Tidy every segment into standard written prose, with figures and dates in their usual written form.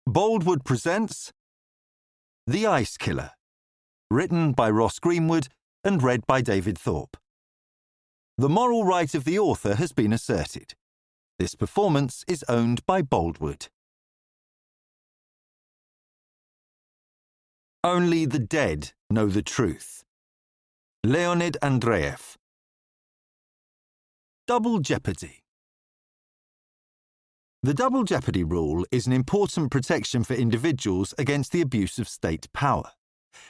Boldwood presents The Ice Killer, written by Ross Greenwood and read by David Thorpe. The moral right of the author has been asserted. This performance is owned by Boldwood. Only the dead know the truth. Leonid Andreev. Double jeopardy. The double jeopardy rule is an important protection for individuals against the abuse of state power.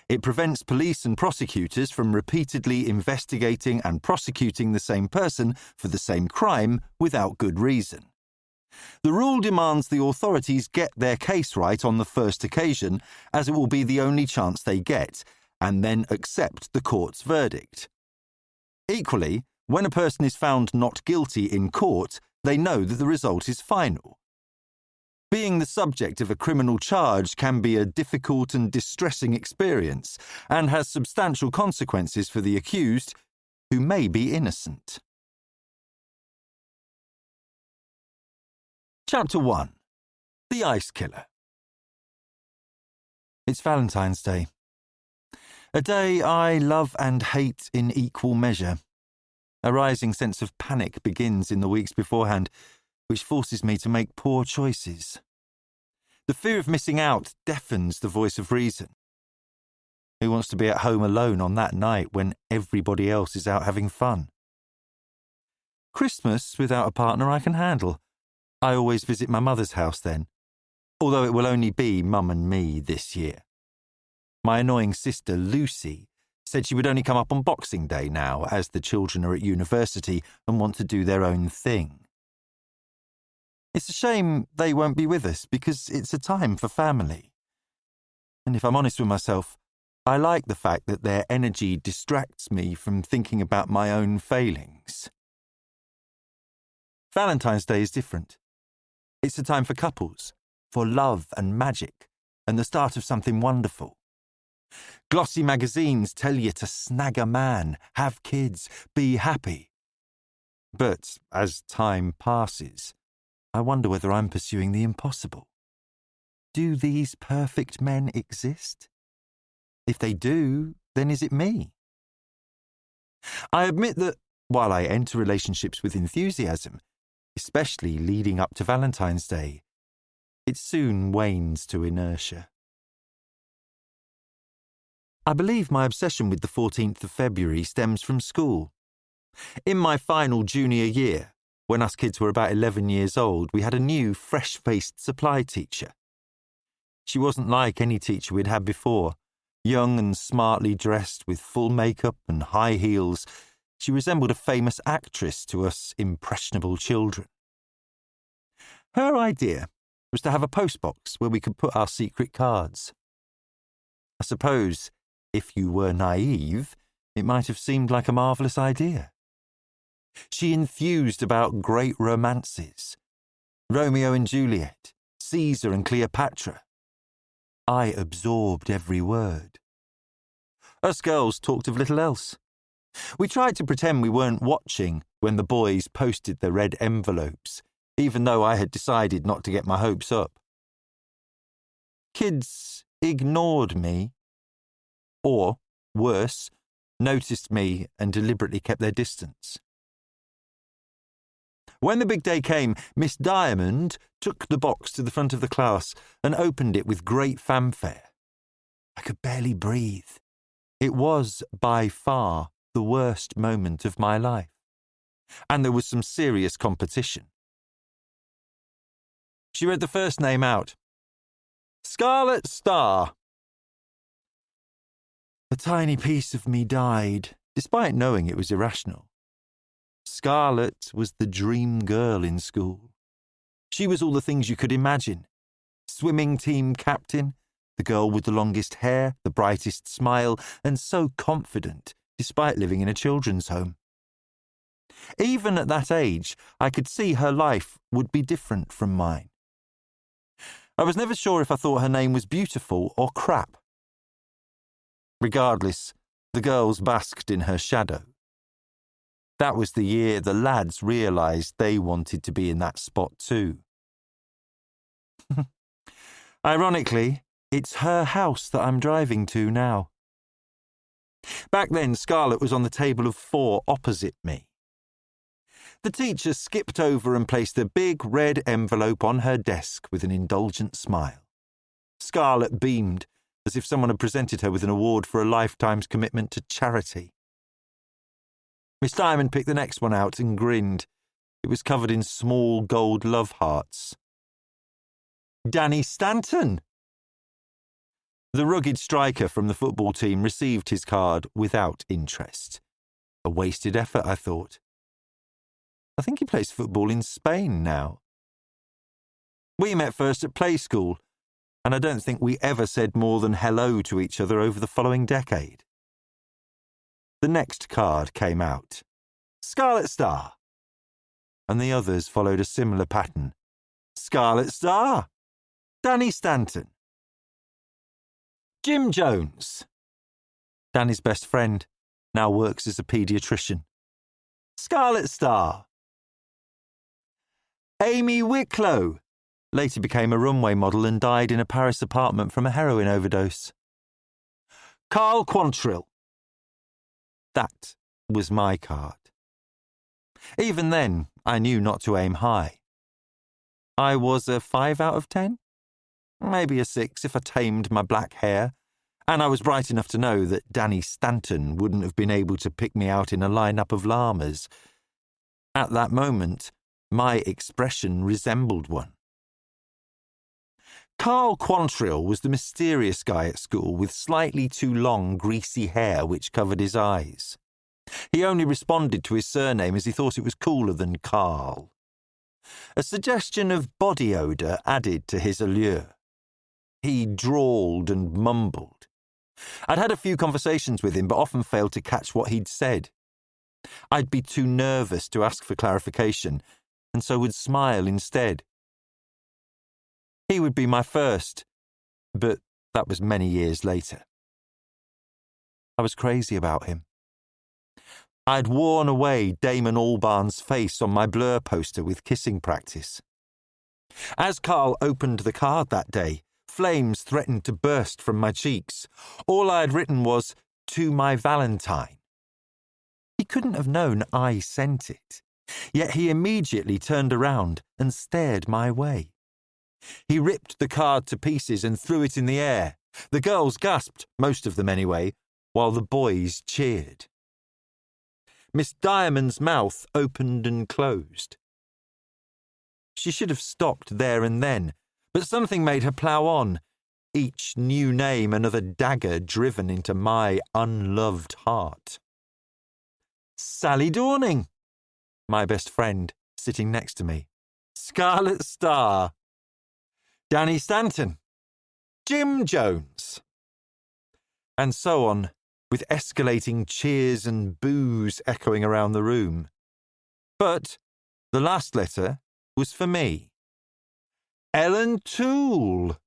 It prevents police and prosecutors from repeatedly investigating and prosecuting the same person for the same crime without good reason. The rule demands the authorities get their case right on the first occasion, as it will be the only chance they get, and then accept the court's verdict. Equally, when a person is found not guilty in court, they know that the result is final. Being the subject of a criminal charge can be a difficult and distressing experience and has substantial consequences for the accused, who may be innocent. Chapter 1. The Ice Killer. It's Valentine's Day. A day I love and hate in equal measure. A rising sense of panic begins in the weeks beforehand, which forces me to make poor choices. The fear of missing out deafens the voice of reason. Who wants to be at home alone on that night when everybody else is out having fun? Christmas without a partner I can handle. I always visit my mother's house then, although it will only be Mum and me this year. My annoying sister Lucy said she would only come up on Boxing Day now, as the children are at university and want to do their own thing. It's a shame they won't be with us, because it's a time for family. And if I'm honest with myself, I like the fact that their energy distracts me from thinking about my own failings. Valentine's Day is different. It's a time for couples, for love and magic, and the start of something wonderful. Glossy magazines tell you to snag a man, have kids, be happy. But as time passes, I wonder whether I'm pursuing the impossible. Do these perfect men exist? If they do, then is it me? I admit that while I enter relationships with enthusiasm, especially leading up to Valentine's Day, it soon wanes to inertia. I believe my obsession with the 14th of February stems from school. In my final junior year, when us kids were about 11 years old, we had a new, fresh-faced supply teacher. She wasn't like any teacher we'd had before. Young and smartly dressed with full makeup and high heels, she resembled a famous actress to us impressionable children. Her idea was to have a postbox where we could put our secret cards. I suppose, if you were naive, it might have seemed like a marvellous idea. She enthused about great romances. Romeo and Juliet, Caesar and Cleopatra. I absorbed every word. Us girls talked of little else. We tried to pretend we weren't watching when the boys posted the red envelopes, even though I had decided not to get my hopes up. Kids ignored me. Or, worse, noticed me and deliberately kept their distance. When the big day came, Miss Diamond took the box to the front of the class and opened it with great fanfare. I could barely breathe. It was, by far, the worst moment of my life. And there was some serious competition. She read the first name out. Scarlet Star. A tiny piece of me died, despite knowing it was irrational. Scarlet was the dream girl in school. She was all the things you could imagine. Swimming team captain, the girl with the longest hair, the brightest smile, and so confident, despite living in a children's home. Even at that age, I could see her life would be different from mine. I was never sure if I thought her name was beautiful or crap. Regardless, the girls basked in her shadow. That was the year the lads realised they wanted to be in that spot too. Ironically, it's her house that I'm driving to now. Back then, Scarlett was on the table of 4 opposite me. The teacher skipped over and placed a big red envelope on her desk with an indulgent smile. Scarlett beamed, as if someone had presented her with an award for a lifetime's commitment to charity. Miss Diamond picked the next one out and grinned. It was covered in small gold love hearts. Danny Stanton! The rugged striker from the football team received his card without interest. A wasted effort, I thought. I think he plays football in Spain now. We met first at play school, and I don't think we ever said more than hello to each other over the following decade. The next card came out. Scarlet Star. And the others followed a similar pattern. Scarlet Star. Danny Stanton. Jim Jones. Danny's best friend, now works as a paediatrician. Scarlet Star. Amy Wicklow. Later became a runway model and died in a Paris apartment from a heroin overdose. Carl Quantrill. That was my card. Even then, I knew not to aim high. I was a 5 out of 10? Maybe a 6 if I tamed my black hair, and I was bright enough to know that Danny Stanton wouldn't have been able to pick me out in a lineup of llamas. At that moment, my expression resembled one. Carl Quantrill was the mysterious guy at school with slightly too long, greasy hair which covered his eyes. He only responded to his surname as he thought it was cooler than Carl. A suggestion of body odour added to his allure. He drawled and mumbled. I'd had a few conversations with him, but often failed to catch what he'd said. I'd be too nervous to ask for clarification, and so would smile instead. He would be my first, but that was many years later. I was crazy about him. I'd worn away Damon Albarn's face on my Blur poster with kissing practice. As Carl opened the card that day, flames threatened to burst from my cheeks. All I had written was, "To my Valentine." He couldn't have known I sent it, yet he immediately turned around and stared my way. He ripped the card to pieces and threw it in the air. The girls gasped, most of them anyway, while the boys cheered. Miss Diamond's mouth opened and closed. She should have stopped there and then, but something made her plough on, each new name another dagger driven into my unloved heart. Sally Dorning, my best friend, sitting next to me. Scarlet Star. Danny Stanton. Jim Jones. And so on, with escalating cheers and boos echoing around the room. But the last letter was for me. Ellen Toole.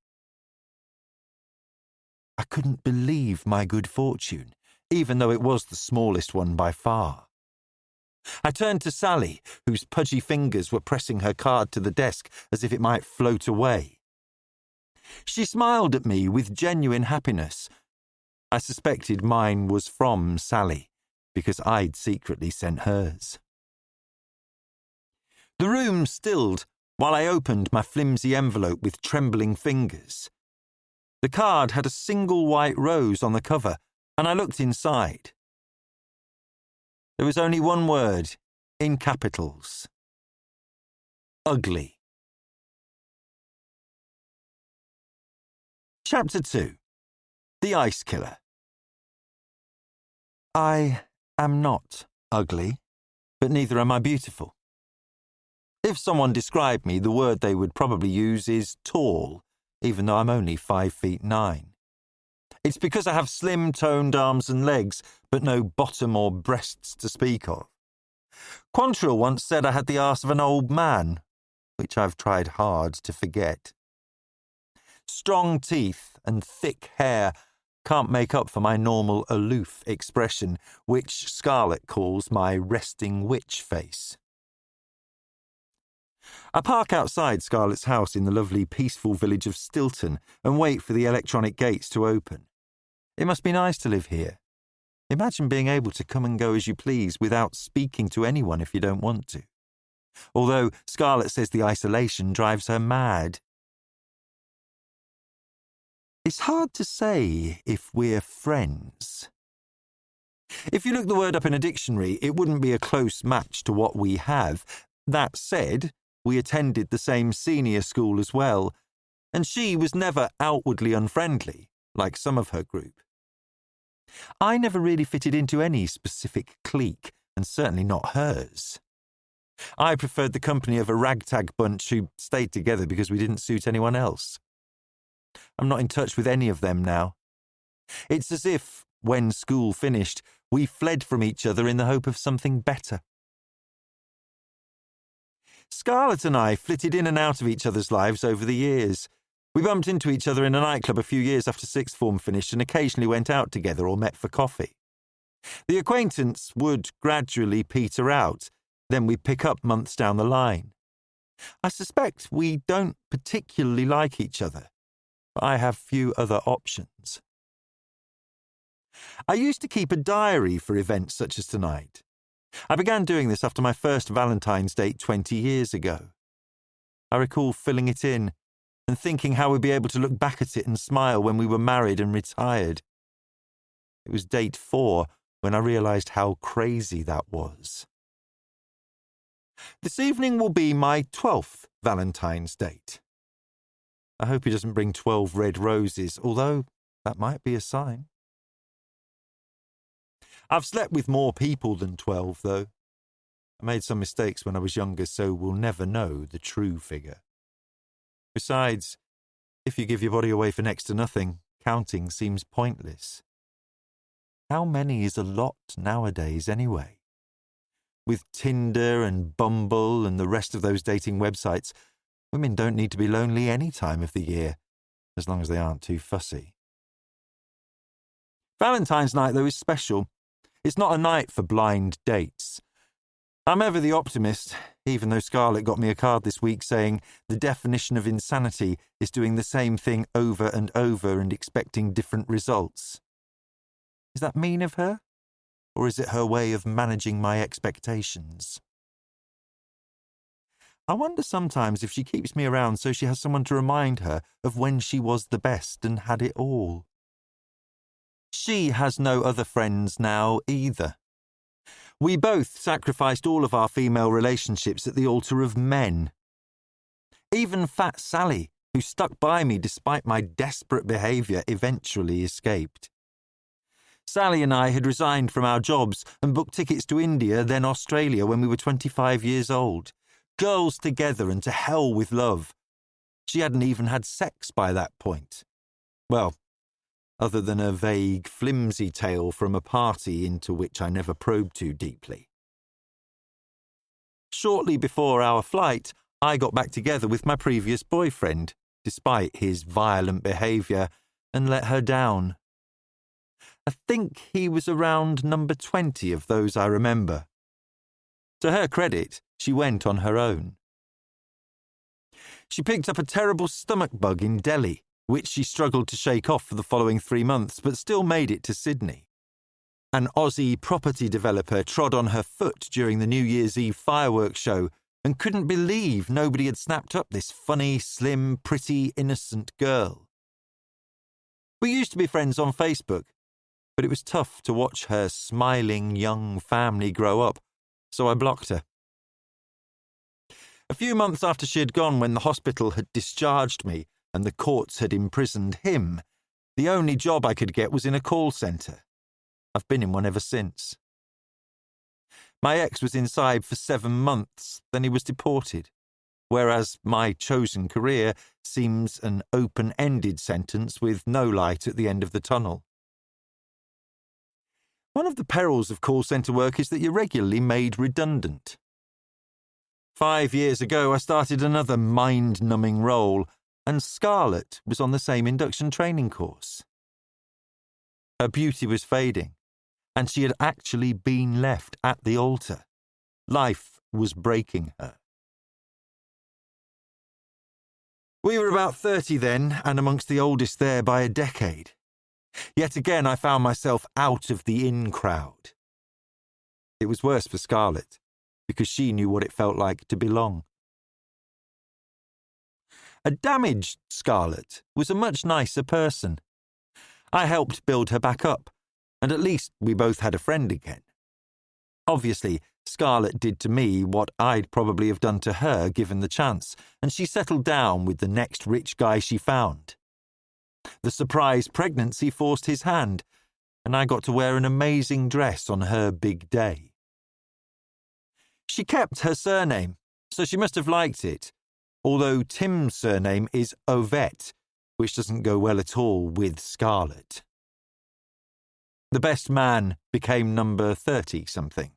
I couldn't believe my good fortune, even though it was the smallest one by far. I turned to Sally, whose pudgy fingers were pressing her card to the desk as if it might float away. She smiled at me with genuine happiness. I suspected mine was from Sally, because I'd secretly sent hers. The room stilled while I opened my flimsy envelope with trembling fingers. The card had a single white rose on the cover, and I looked inside. There was only one word, in capitals. Ugly. Chapter 2. The Ice Killer. I am not ugly, but neither am I beautiful. If someone described me, the word they would probably use is tall, even though I'm only 5'9". It's because I have slim, toned arms and legs, but no bottom or breasts to speak of. Quantrill once said I had the arse of an old man, which I've tried hard to forget. Strong teeth and thick hair can't make up for my normal aloof expression, which Scarlett calls my resting witch face. I park outside Scarlett's house in the lovely, peaceful village of Stilton and wait for the electronic gates to open. It must be nice to live here. Imagine being able to come and go as you please without speaking to anyone if you don't want to. Although Scarlett says the isolation drives her mad. It's hard to say if we're friends. If you look the word up in a dictionary, it wouldn't be a close match to what we have. That said, we attended the same senior school as well, and she was never outwardly unfriendly, like some of her group. I never really fitted into any specific clique, and certainly not hers. I preferred the company of a ragtag bunch who stayed together because we didn't suit anyone else. I'm not in touch with any of them now. It's as if, when school finished, we fled from each other in the hope of something better. Scarlett and I flitted in and out of each other's lives over the years. We bumped into each other in a nightclub a few years after sixth form finished and occasionally went out together or met for coffee. The acquaintance would gradually peter out, then we'd pick up months down the line. I suspect we don't particularly like each other, but I have few other options. I used to keep a diary for events such as tonight. I began doing this after my first Valentine's date 20 years ago. I recall filling it in and thinking how we'd be able to look back at it and smile when we were married and retired. It was date 4 when I realised how crazy that was. This evening will be my 12th Valentine's date. I hope he doesn't bring 12 red roses, although that might be a sign. I've slept with more people than 12, though. I made some mistakes when I was younger, so we'll never know the true figure. Besides, if you give your body away for next to nothing, counting seems pointless. How many is a lot nowadays, anyway? With Tinder and Bumble and the rest of those dating websites, women don't need to be lonely any time of the year, as long as they aren't too fussy. Valentine's night, though, is special. It's not a night for blind dates. I'm ever the optimist, even though Scarlett got me a card this week saying the definition of insanity is doing the same thing over and over and expecting different results. Is that mean of her? Or is it her way of managing my expectations? I wonder sometimes if she keeps me around so she has someone to remind her of when she was the best and had it all. She has no other friends now either. We both sacrificed all of our female relationships at the altar of men. Even Fat Sally, who stuck by me despite my desperate behaviour, eventually escaped. Sally and I had resigned from our jobs and booked tickets to India, then Australia, when we were 25 years old. Girls together and to hell with love. She hadn't even had sex by that point. Well, other than a vague, flimsy tale from a party into which I never probed too deeply. Shortly before our flight, I got back together with my previous boyfriend, despite his violent behaviour, and let her down. I think he was around number 20 of those I remember. To her credit, she went on her own. She picked up a terrible stomach bug in Delhi, which she struggled to shake off for the following 3 months, but still made it to Sydney. An Aussie property developer trod on her foot during the New Year's Eve fireworks show and couldn't believe nobody had snapped up this funny, slim, pretty, innocent girl. We used to be friends on Facebook, but it was tough to watch her smiling young family grow up, so I blocked her. A few months after she had gone, when the hospital had discharged me and the courts had imprisoned him, the only job I could get was in a call centre. I've been in one ever since. My ex was inside for 7 months, then he was deported, whereas my chosen career seems an open-ended sentence with no light at the end of the tunnel. One of the perils of call centre work is that you're regularly made redundant. 5 years ago, I started another mind-numbing role, and Scarlett was on the same induction training course. Her beauty was fading, and she had actually been left at the altar. Life was breaking her. We were about 30 then, and amongst the oldest there by a decade. Yet again I found myself out of the in crowd. It was worse for Scarlett, because she knew what it felt like to belong. A damaged Scarlett was a much nicer person. I helped build her back up, and at least we both had a friend again. Obviously, Scarlett did to me what I'd probably have done to her given the chance, and she settled down with the next rich guy she found. The surprise pregnancy forced his hand, and I got to wear an amazing dress on her big day. She kept her surname, so she must have liked it, although Tim's surname is Ovett, which doesn't go well at all with Scarlett. The best man became number 30-something.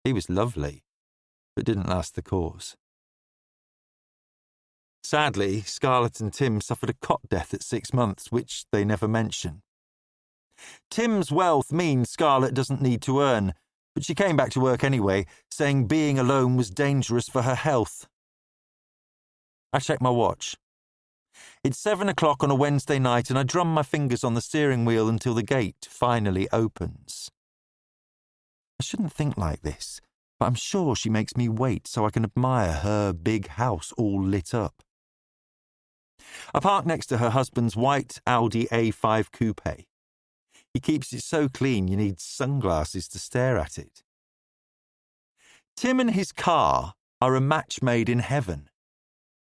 He was lovely, but didn't last the course. Sadly, Scarlett and Tim suffered a cot death at 6 months, which they never mention. Tim's wealth means Scarlett doesn't need to earn, but she came back to work anyway, saying being alone was dangerous for her health. I checked my watch. It's 7 o'clock on a Wednesday night, and I drum my fingers on the steering wheel until the gate finally opens. I shouldn't think like this, but I'm sure she makes me wait so I can admire her big house all lit up. I park next to her husband's white Audi A5 coupe. He keeps it so clean you need sunglasses to stare at it. Tim and his car are a match made in heaven,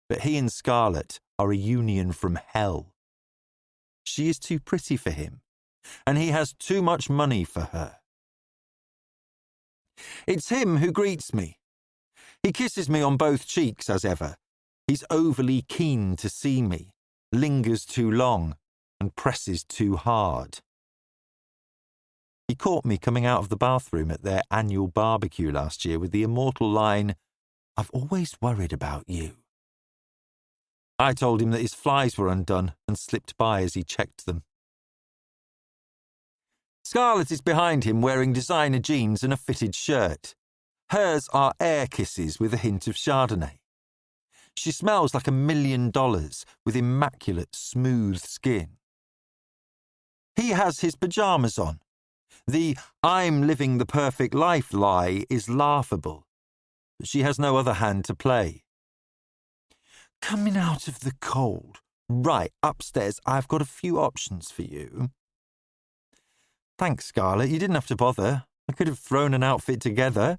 but he and Scarlett are a union from hell. She is too pretty for him, and he has too much money for her. It's him who greets me. He kisses me on both cheeks as ever. He's overly keen to see me, lingers too long, and presses too hard. He caught me coming out of the bathroom at their annual barbecue last year with the immortal line, "I've always worried about you." I told him that his flies were undone and slipped by as he checked them. Scarlett is behind him wearing designer jeans and a fitted shirt. Hers are air kisses with a hint of Chardonnay. She smells like $1 million with immaculate, smooth skin. He has his pyjamas on. The "I'm living the perfect life" lie is laughable, but she has no other hand to play. "Coming out of the cold. Right, upstairs, I've got a few options for you." "Thanks, Scarlett, you didn't have to bother. I could have thrown an outfit together."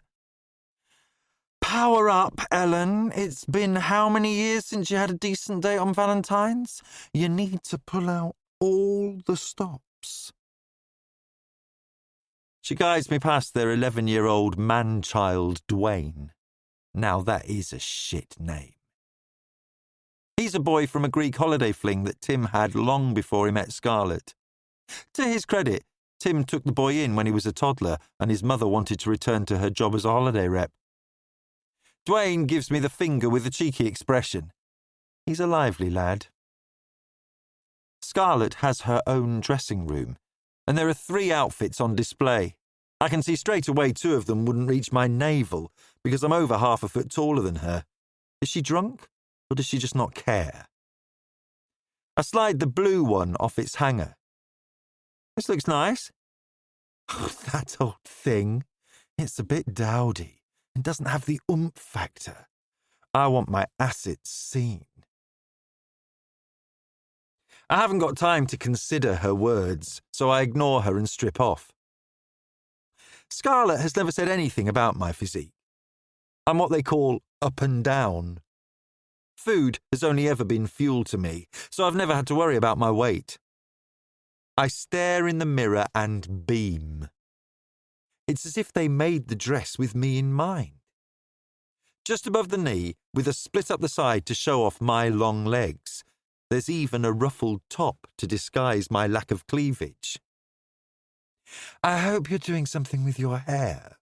"Power up, Ellen. It's been how many years since you had a decent date on Valentine's? You need to pull out all the stops." She guides me past their 11-year-old man-child, Dwayne. Now that is a shit name. He's a boy from a Greek holiday fling that Tim had long before he met Scarlett. To his credit, Tim took the boy in when he was a toddler and his mother wanted to return to her job as a holiday rep. Dwayne gives me the finger with a cheeky expression. He's a lively lad. Scarlett has her own dressing room, and there are 3 outfits on display. I can see straight away 2 of them wouldn't reach my navel because I'm over half a foot taller than her. Is she drunk, or does she just not care? I slide the blue one off its hanger. "This looks nice." "Oh, that old thing. It's a bit dowdy and doesn't have the oomph factor. I want my assets seen." I haven't got time to consider her words, so I ignore her and strip off. Scarlett has never said anything about my physique. I'm what they call up and down. Food has only ever been fuel to me, so I've never had to worry about my weight. I stare in the mirror and beam. It's as if they made the dress with me in mind. Just above the knee, with a split up the side to show off my long legs, there's even a ruffled top to disguise my lack of cleavage. "I hope you're doing something with your hair."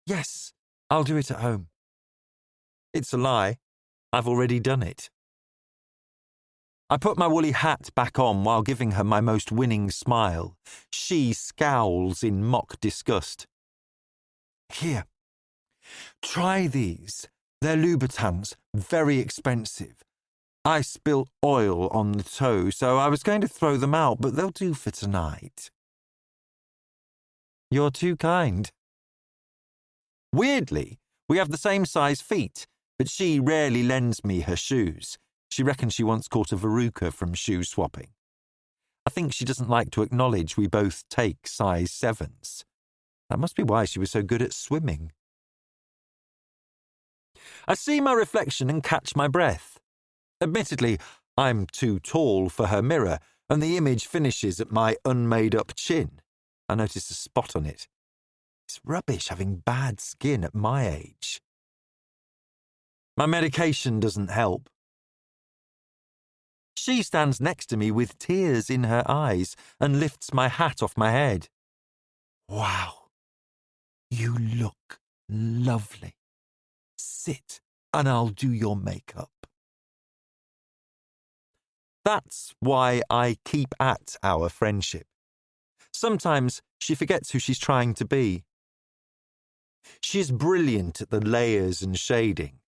"Yes, I'll do it at home." It's a lie. I've already done it. I put my woolly hat back on while giving her my most winning smile. She scowls in mock disgust. "Here, try these. They're Louboutins, very expensive, I spilt oil on the toe, so I was going to throw them out, but they'll do for tonight. You're too kind. Weirdly, we have the same size feet, but she rarely lends me her shoes. She reckons she once caught a verruca from shoe swapping. I think she doesn't like to acknowledge we both take size 7s. That must be why she was so good at swimming. I see my reflection and catch my breath. Admittedly, I'm too tall for her mirror, and the image finishes at my unmade-up chin. I notice a spot on it. It's rubbish having bad skin at my age. My medication doesn't help. She stands next to me with tears in her eyes and lifts my hat off my head. Wow, you look lovely. Sit and I'll do your makeup. That's why I keep at our friendship. Sometimes she forgets who she's trying to be. She's brilliant at the layers and shading.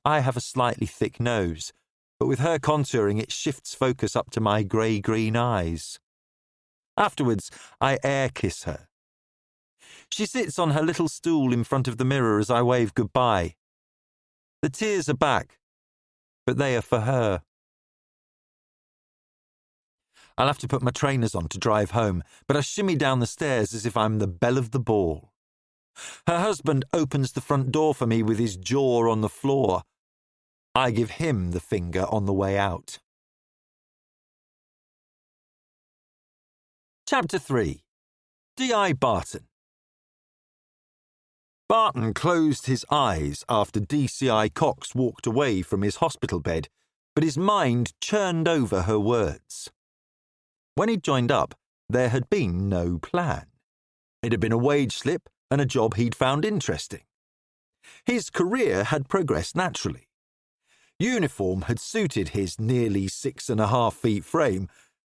I have a slightly thick nose, but with her contouring it shifts focus up to my grey-green eyes. Afterwards, I air kiss her. She sits on her little stool in front of the mirror as I wave goodbye. The tears are back, but they are for her. I'll have to put my trainers on to drive home, but I shimmy down the stairs as if I'm the belle of the ball. Her husband opens the front door for me with his jaw on the floor. I give him the finger on the way out. Chapter 3. D.I. Barton. Barton closed his eyes after DCI Cox walked away from his hospital bed, but his mind churned over her words. When he'd joined up, there had been no plan. It had been a wage slip and a job he'd found interesting. His career had progressed naturally. Uniform had suited his nearly 6.5 feet frame,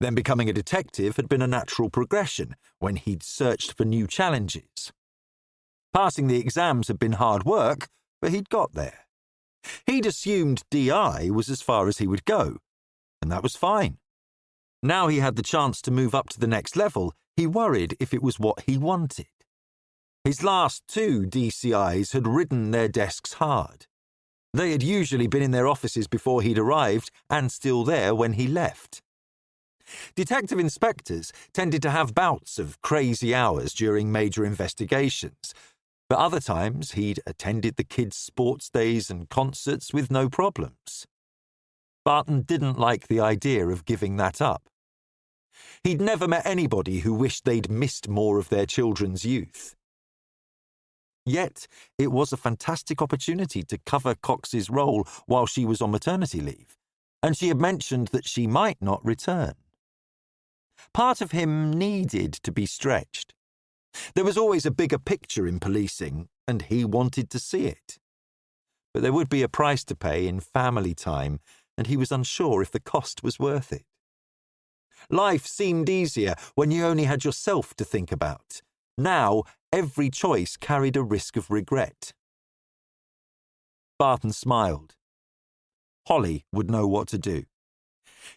then becoming a detective had been a natural progression when he'd searched for new challenges. Passing the exams had been hard work, but he'd got there. He'd assumed DI was as far as he would go, and that was fine. Now he had the chance to move up to the next level, he worried if it was what he wanted. His last 2 DCIs had ridden their desks hard. They had usually been in their offices before he'd arrived and still there when he left. Detective inspectors tended to have bouts of crazy hours during major investigations, but other times he'd attended the kids' sports days and concerts with no problems. Barton didn't like the idea of giving that up. He'd never met anybody who wished they'd missed more of their children's youth. Yet, it was a fantastic opportunity to cover Cox's role while she was on maternity leave, and she had mentioned that she might not return. Part of him needed to be stretched. There was always a bigger picture in policing, and he wanted to see it. But there would be a price to pay in family time, and he was unsure if the cost was worth it. Life seemed easier when you only had yourself to think about. Now, every choice carried a risk of regret. Barton smiled. Holly would know what to do.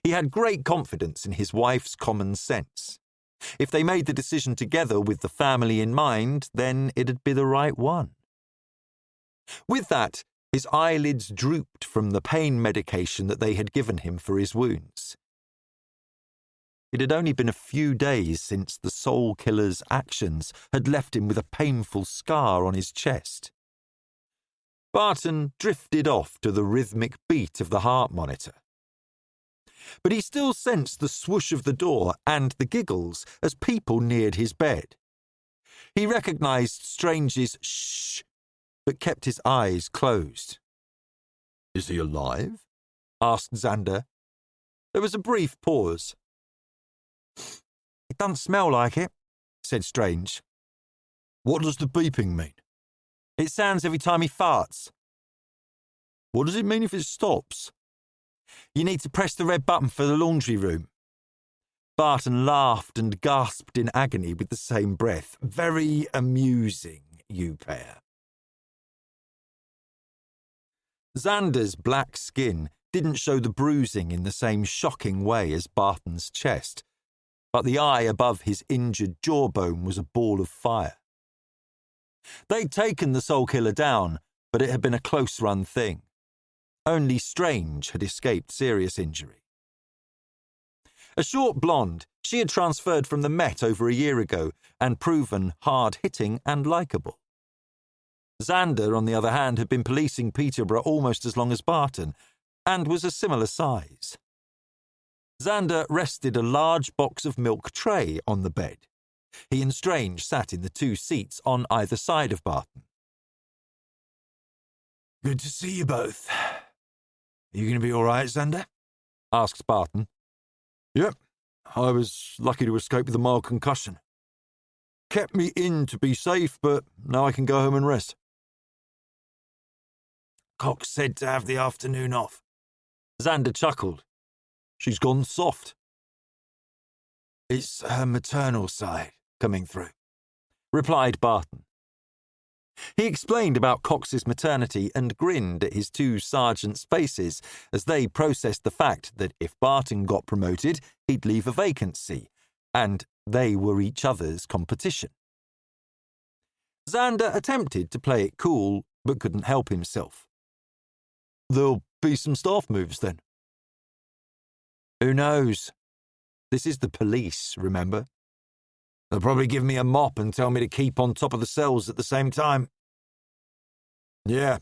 He had great confidence in his wife's common sense. If they made the decision together with the family in mind, then it'd be the right one. With that, his eyelids drooped from the pain medication that they had given him for his wounds. It had only been a few days since the soul killer's actions had left him with a painful scar on his chest. Barton drifted off to the rhythmic beat of the heart monitor. But he still sensed the swoosh of the door and the giggles as people neared his bed. He recognised Strange's shh, but kept his eyes closed. "Is he alive?" asked Xander. There was a brief pause. "It doesn't smell like it," said Strange. "What does the beeping mean?" "It sounds every time he farts." "What does it mean if it stops?" "You need to press the red button for the laundry room." Barton laughed and gasped in agony with the same breath. "Very amusing, you pair." Xander's black skin didn't show the bruising in the same shocking way as Barton's chest, but the eye above his injured jawbone was a ball of fire. They'd taken the soul killer down, but it had been a close-run thing. Only Strange had escaped serious injury. A short blonde, she had transferred from the Met over a year ago and proven hard-hitting and likeable. Xander, on the other hand, had been policing Peterborough almost as long as Barton, and was a similar size. Xander rested a large box of milk tray on the bed. He and Strange sat in the two seats on either side of Barton. "Good to see you both. Are you going to be all right, Xander?" asked Barton. "Yep. I was lucky to escape with a mild concussion. Kept me in to be safe, but now I can go home and rest." "Cox said to have the afternoon off." Xander chuckled. "She's gone soft." "It's her maternal side coming through," replied Barton. He explained about Cox's maternity and grinned at his two sergeants' faces as they processed the fact that if Barton got promoted, he'd leave a vacancy, and they were each other's competition. Xander attempted to play it cool, but couldn't help himself. "There'll be some staff moves then." "Who knows? This is the police, remember? They'll probably give me a mop and tell me to keep on top of the cells at the same time." "Yeah.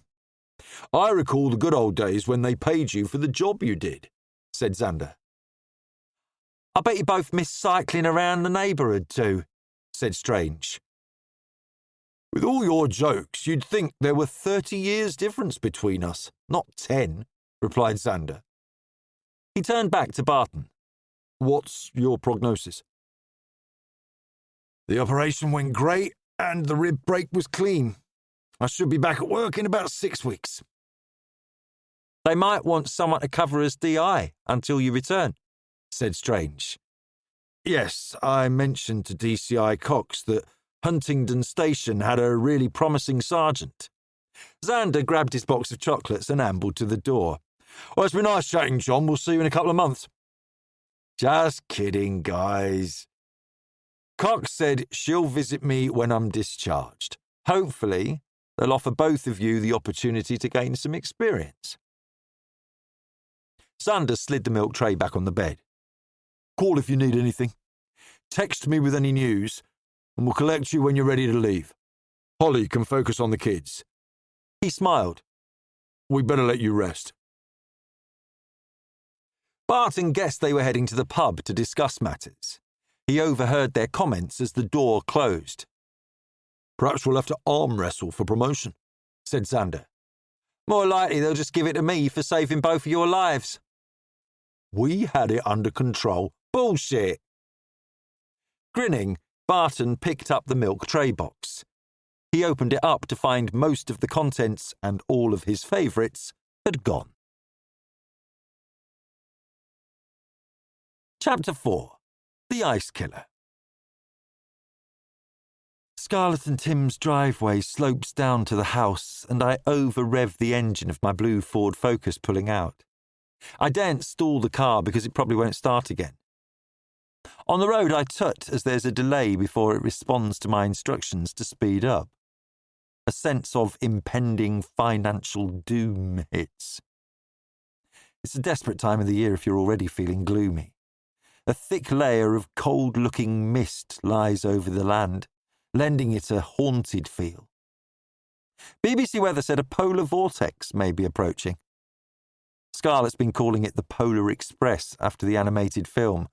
I recall the good old days when they paid you for the job you did," said Xander. "I bet you both miss cycling around the neighbourhood too," said Strange. "With all your jokes, you'd think there were 30 years difference between us, not 10, replied Xander. He turned back to Barton. "What's your prognosis?" "The operation went great and the rib break was clean. I should be back at work in about 6 weeks. "They might want someone to cover as DI until you return," said Strange. "Yes, I mentioned to DCI Cox that Huntingdon Station had a really promising sergeant." Xander grabbed his box of chocolates and ambled to the door. "Well, it's been nice chatting, John. We'll see you in a couple of months." "Just kidding, guys. Cox said she'll visit me when I'm discharged. Hopefully, they'll offer both of you the opportunity to gain some experience." Xander slid the milk tray back on the bed. "Call if you need anything. Text me with any news, and we'll collect you when you're ready to leave. Holly can focus on the kids." He smiled. "We better let you rest." Barton guessed they were heading to the pub to discuss matters. He overheard their comments as the door closed. "Perhaps we'll have to arm wrestle for promotion," said Xander. "More likely they'll just give it to me for saving both of your lives." "We had it under control." "Bullshit." Grinning, Barton picked up the milk tray box. He opened it up to find most of the contents and all of his favourites had gone. Chapter 4. The Ice Killer. Scarlett and Tim's driveway slopes down to the house, and I over-rev the engine of my blue Ford Focus pulling out. I daren't stall the car because it probably won't start again. On the road I tut as there's a delay before it responds to my instructions to speed up. A sense of impending financial doom hits. It's a desperate time of the year if you're already feeling gloomy. A thick layer of cold-looking mist lies over the land, lending it a haunted feel. BBC Weather said a polar vortex may be approaching. Scarlett's been calling it the Polar Express after the animated film,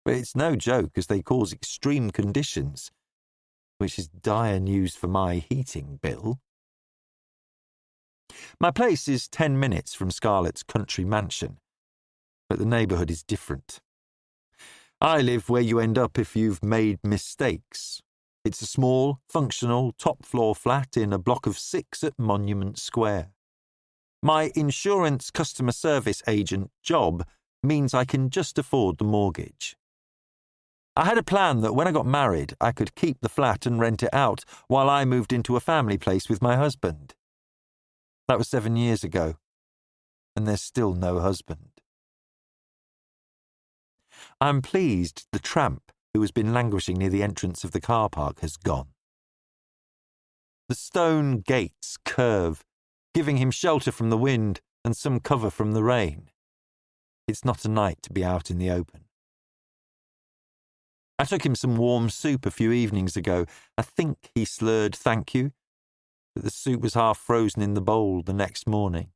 but it's no joke as they cause extreme conditions, which is dire news for my heating bill. My place is 10 minutes from Scarlett's country mansion, but the neighbourhood is different. I live where you end up if you've made mistakes. It's a small, functional, top-floor flat in a block of 6 at Monument Square. My insurance customer service agent job means I can just afford the mortgage. I had a plan that when I got married, I could keep the flat and rent it out while I moved into a family place with my husband. That was 7 years ago. and there's still no husband. I'm pleased the tramp who has been languishing near the entrance of the car park has gone. The stone gates curve, giving him shelter from the wind and some cover from the rain. It's not a night to be out in the open. I took him some warm soup a few evenings ago. I think he slurred thank you, but the soup was half frozen in the bowl the next morning.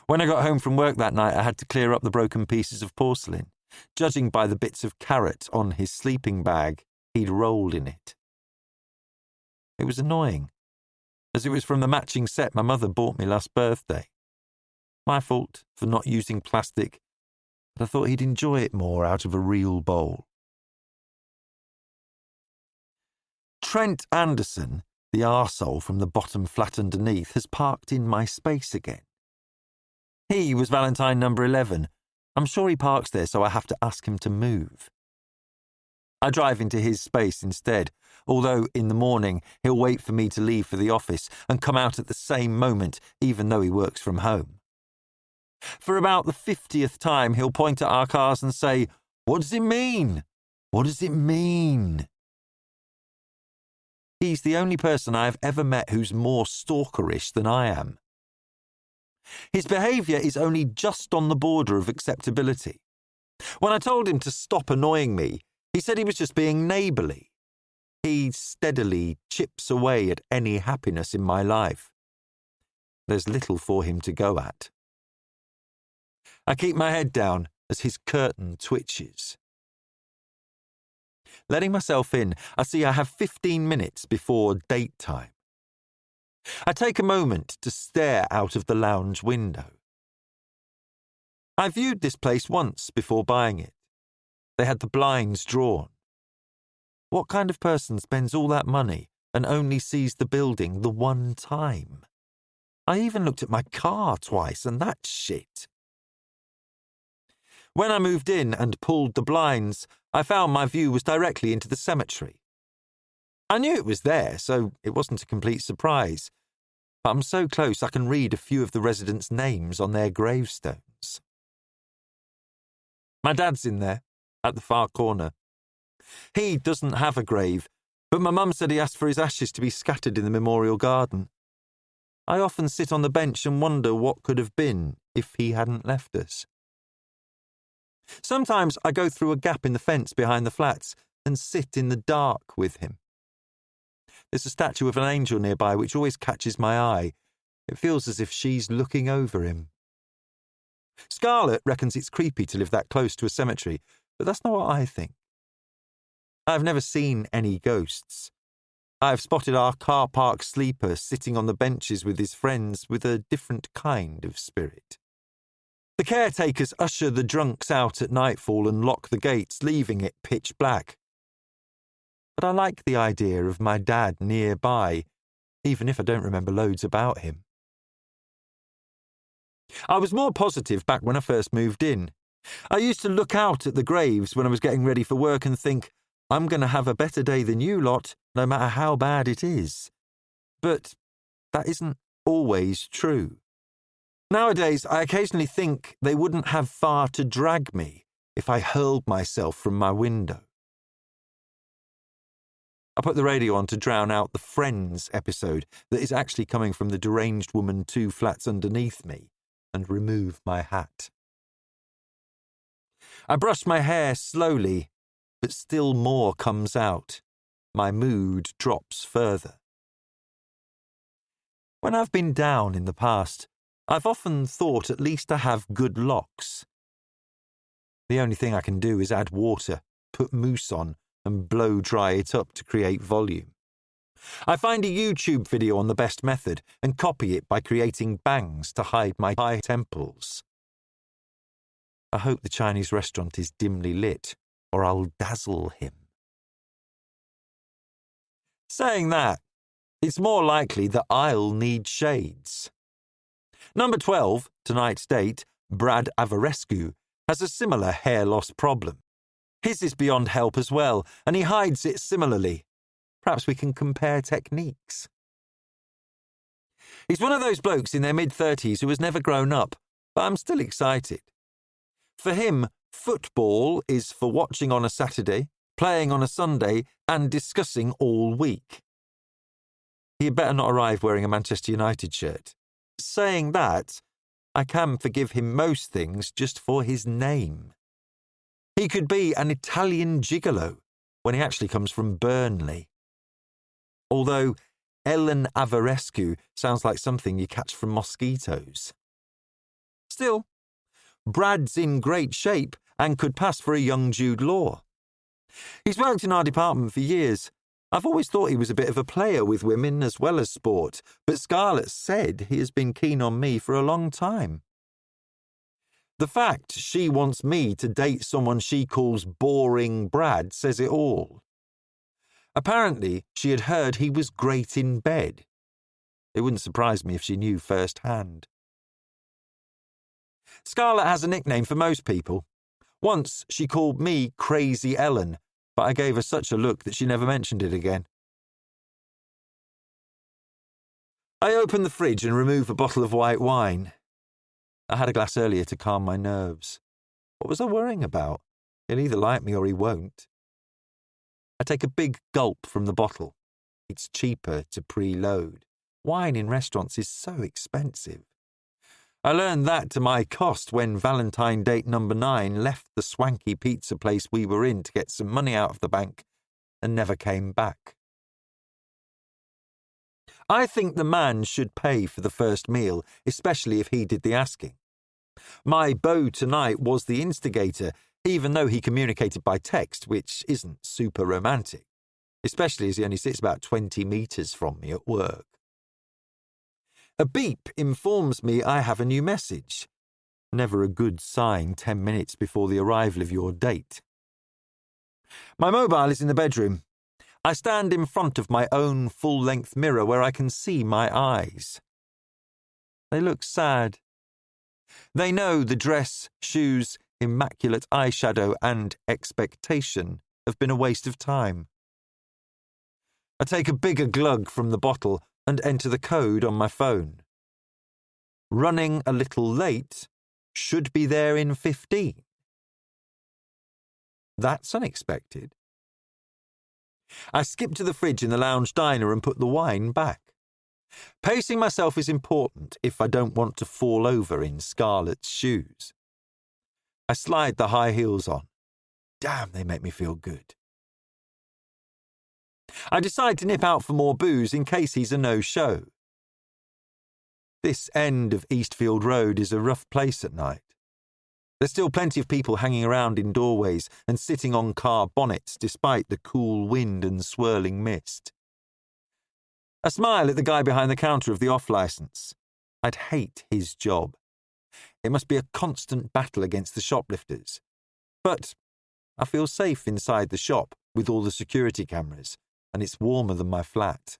When I got home from work that night, I had to clear up the broken pieces of porcelain. Judging by the bits of carrot on his sleeping bag, he'd rolled in it. It was annoying, as it was from the matching set my mother bought me last birthday. My fault for not using plastic, but I thought he'd enjoy it more out of a real bowl. Trent Anderson, the arsehole from the bottom flat underneath, has parked in my space again. He was Valentine number 11. I'm sure he parks there, so I have to ask him to move. I drive into his space instead, although in the morning he'll wait for me to leave for the office and come out at the same moment, even though he works from home. For about the 50th time, he'll point at our cars and say, "What does it mean? What does it mean?" He's the only person I have ever met who's more stalkerish than I am. His behaviour is only just on the border of acceptability. When I told him to stop annoying me, he said he was just being neighbourly. He steadily chips away at any happiness in my life. There's little for him to go at. I keep my head down as his curtain twitches. Letting myself in, I see I have 15 minutes before date time. I take a moment to stare out of the lounge window. I viewed this place once before buying it. They had the blinds drawn. What kind of person spends all that money and only sees the building the one time? I even looked at my car twice, and that's shit. When I moved in and pulled the blinds, I found my view was directly into the cemetery. I knew it was there, so it wasn't a complete surprise. But I'm so close I can read a few of the residents' names on their gravestones. My dad's in there, at the far corner. He doesn't have a grave, but my mum said he asked for his ashes to be scattered in the memorial garden. I often sit on the bench and wonder what could have been if he hadn't left us. Sometimes I go through a gap in the fence behind the flats and sit in the dark with him. There's a statue of an angel nearby which always catches my eye. It feels as if she's looking over him. Scarlett reckons it's creepy to live that close to a cemetery, but that's not what I think. I've never seen any ghosts. I've spotted our car park sleeper sitting on the benches with his friends with a different kind of spirit. The caretakers usher the drunks out at nightfall and lock the gates, leaving it pitch black. But I like the idea of my dad nearby, even if I don't remember loads about him. I was more positive back when I first moved in. I used to look out at the graves when I was getting ready for work and think, I'm going to have a better day than you lot, no matter how bad it is. But that isn't always true. Nowadays, I occasionally think they wouldn't have far to drag me if I hurled myself from my window. I put the radio on to drown out the Friends episode that is actually coming from the deranged woman 2 flats underneath me and remove my hat. I brush my hair slowly, but still more comes out. My mood drops further. When I've been down in the past, I've often thought at least I have good locks. The only thing I can do is add water, put mousse on, and blow dry it up to create volume. I find a YouTube video on the best method and copy it by creating bangs to hide my high temples. I hope the Chinese restaurant is dimly lit, or I'll dazzle him. Saying that, it's more likely that I'll need shades. Number 12, tonight's date, Brad Avarescu, has a similar hair loss problem. His is beyond help as well, and he hides it similarly. Perhaps we can compare techniques. He's one of those blokes in their mid-30s who has never grown up, but I'm still excited. For him, football is for watching on a Saturday, playing on a Sunday, and discussing all week. He had better not arrive wearing a Manchester United shirt. Saying that, I can forgive him most things just for his name. He could be an Italian gigolo when he actually comes from Burnley. Although Ellen Avarescu sounds like something you catch from mosquitoes. Still, Brad's in great shape and could pass for a young Jude Law. He's worked in our department for years. I've always thought he was a bit of a player with women as well as sport, but Scarlett said he has been keen on me for a long time. The fact she wants me to date someone she calls boring Brad says it all. Apparently, she had heard he was great in bed. It wouldn't surprise me if she knew firsthand. Scarlett has a nickname for most people. Once she called me Crazy Ellen, but I gave her such a look that she never mentioned it again. I open the fridge and remove a bottle of white wine. I had a glass earlier to calm my nerves. What was I worrying about? He'll either like me or he won't. I take a big gulp from the bottle. It's cheaper to preload. Wine in restaurants is so expensive. I learned that to my cost when Valentine date number 9 left the swanky pizza place we were in to get some money out of the bank and never came back. I think the man should pay for the first meal, especially if he did the asking. My beau tonight was the instigator, even though he communicated by text, which isn't super romantic, especially as he only sits about 20 metres from me at work. A beep informs me I have a new message. Never a good sign 10 minutes before the arrival of your date. My mobile is in the bedroom. I stand in front of my own full-length mirror where I can see my eyes. They look sad. They know the dress, shoes, immaculate eyeshadow and expectation have been a waste of time. I take a bigger glug from the bottle and enter the code on my phone. Running a little late, should be there in 15. That's unexpected. I skip to the fridge in the lounge diner and put the wine back. Pacing myself is important if I don't want to fall over in Scarlett's shoes. I slide the high heels on. Damn, they make me feel good. I decide to nip out for more booze in case he's a no-show. This end of Eastfield Road is a rough place at night. There's still plenty of people hanging around in doorways and sitting on car bonnets despite the cool wind and swirling mist. I smile at the guy behind the counter of the off-licence. I'd hate his job. It must be a constant battle against the shoplifters. But I feel safe inside the shop with all the security cameras, and it's warmer than my flat.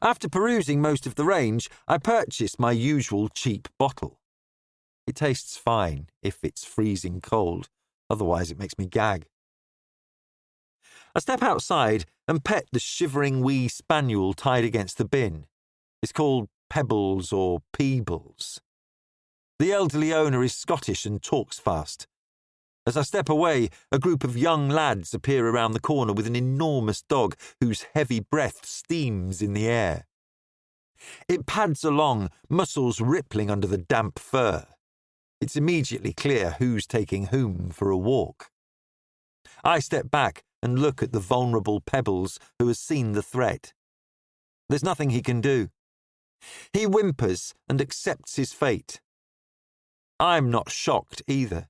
After perusing most of the range, I purchased my usual cheap bottle. It tastes fine if it's freezing cold, otherwise it makes me gag. I step outside and pet the shivering wee spaniel tied against the bin. It's called Pebbles or Peebles. The elderly owner is Scottish and talks fast. As I step away, a group of young lads appear around the corner with an enormous dog whose heavy breath steams in the air. It pads along, muscles rippling under the damp fur. It's immediately clear who's taking whom for a walk. I step back and look at the vulnerable Pebbles who has seen the threat. There's nothing he can do. He whimpers and accepts his fate. I'm not shocked either.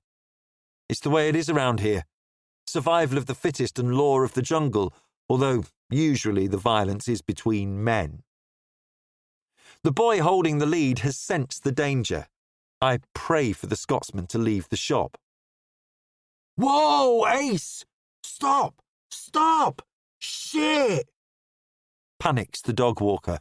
It's the way it is around here. Survival of the fittest and law of the jungle, although usually the violence is between men. The boy holding the lead has sensed the danger. I pray for the Scotsman to leave the shop. Whoa, Ace! Stop! Stop! Shit! Panics the dog walker.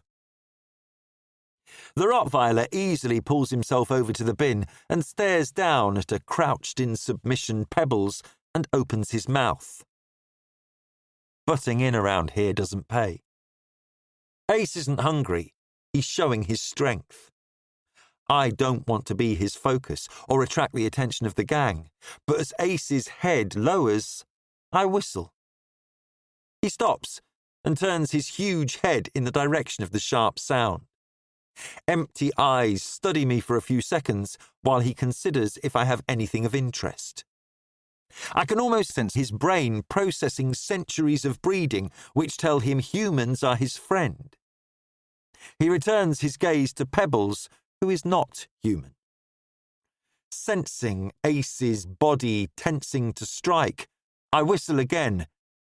The Rottweiler easily pulls himself over to the bin and stares down at a crouched in submission Pebbles and opens his mouth. Butting in around here doesn't pay. Ace isn't hungry. He's showing his strength. I don't want to be his focus or attract the attention of the gang, but as Ace's head lowers, I whistle. He stops and turns his huge head in the direction of the sharp sound. Empty eyes study me for a few seconds while he considers if I have anything of interest. I can almost sense his brain processing centuries of breeding which tell him humans are his friend. He returns his gaze to Pebbles, who is not human. Sensing Ace's body tensing to strike, I whistle again,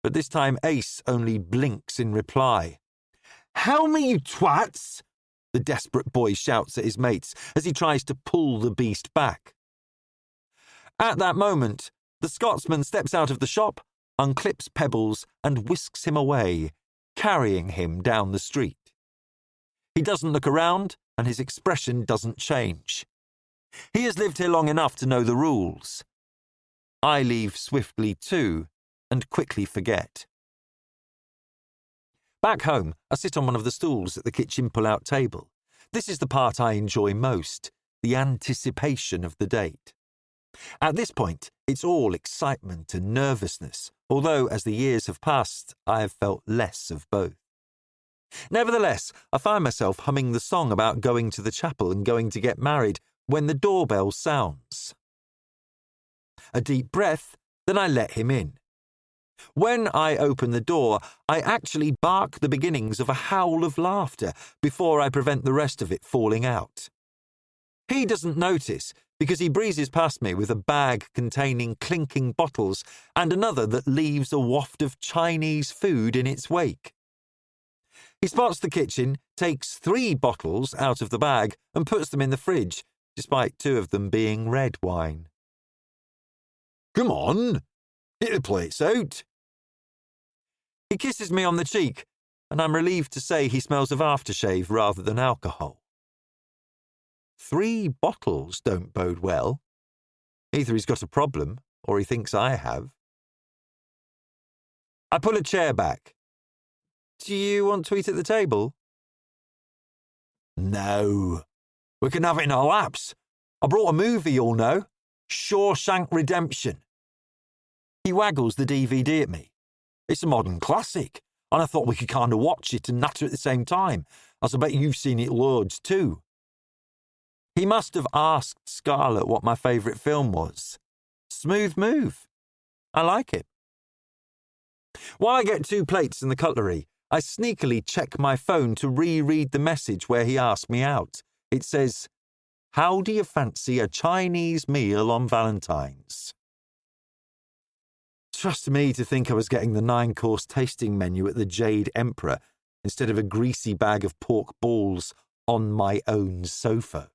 but this time Ace only blinks in reply. "Help me, you twats!" the desperate boy shouts at his mates as he tries to pull the beast back. At that moment, the Scotsman steps out of the shop, unclips Pebbles and whisks him away, carrying him down the street. He doesn't look around, and his expression doesn't change. He has lived here long enough to know the rules. I leave swiftly too, and quickly forget. Back home, I sit on one of the stools at the kitchen pull-out table. This is the part I enjoy most, the anticipation of the date. At this point, it's all excitement and nervousness, although as the years have passed, I have felt less of both. Nevertheless, I find myself humming the song about going to the chapel and going to get married when the doorbell sounds. A deep breath, then I let him in. When I open the door, I actually bark the beginnings of a howl of laughter before I prevent the rest of it falling out. He doesn't notice because he breezes past me with a bag containing clinking bottles and another that leaves a waft of Chinese food in its wake. He spots the kitchen, takes 3 bottles out of the bag and puts them in the fridge, despite 2 of them being red wine. "Come on, get the plates out." He kisses me on the cheek, and I'm relieved to say he smells of aftershave rather than alcohol. 3 bottles don't bode well. Either he's got a problem, or he thinks I have. I pull a chair back. "Do you want to eat at the table?" "No. We can have it in our laps. I brought a movie you'll know. Shawshank Redemption." He waggles the DVD at me. "It's a modern classic, and I thought we could kind of watch it and natter at the same time, as I bet you've seen it loads too." He must have asked Scarlett what my favourite film was. Smooth move. I like it. While I get 2 plates and the cutlery, I sneakily check my phone to reread the message where he asked me out. It says, "How do you fancy a Chinese meal on Valentine's?" Trust me to think I was getting the 9-course tasting menu at the Jade Emperor instead of a greasy bag of pork balls on my own sofa.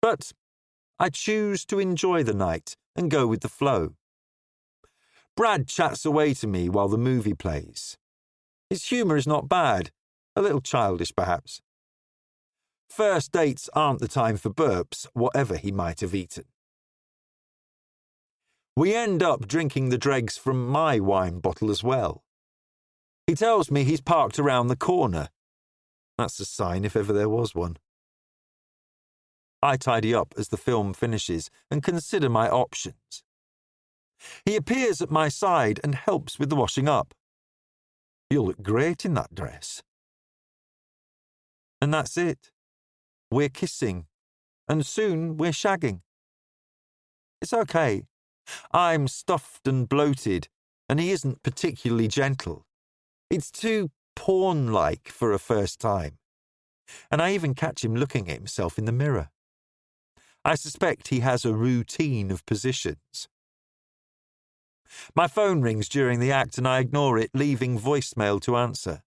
But I choose to enjoy the night and go with the flow. Brad chats away to me while the movie plays. His humour is not bad, a little childish perhaps. First dates aren't the time for burps, whatever he might have eaten. We end up drinking the dregs from my wine bottle as well. He tells me he's parked around the corner. That's a sign if ever there was one. I tidy up as the film finishes and consider my options. He appears at my side and helps with the washing up. "You'll look great in that dress." And that's it. We're kissing, and soon we're shagging. It's okay. I'm stuffed and bloated, and he isn't particularly gentle. It's too porn-like for a first time. And I even catch him looking at himself in the mirror. I suspect he has a routine of positions. My phone rings during the act and I ignore it, leaving voicemail to answer.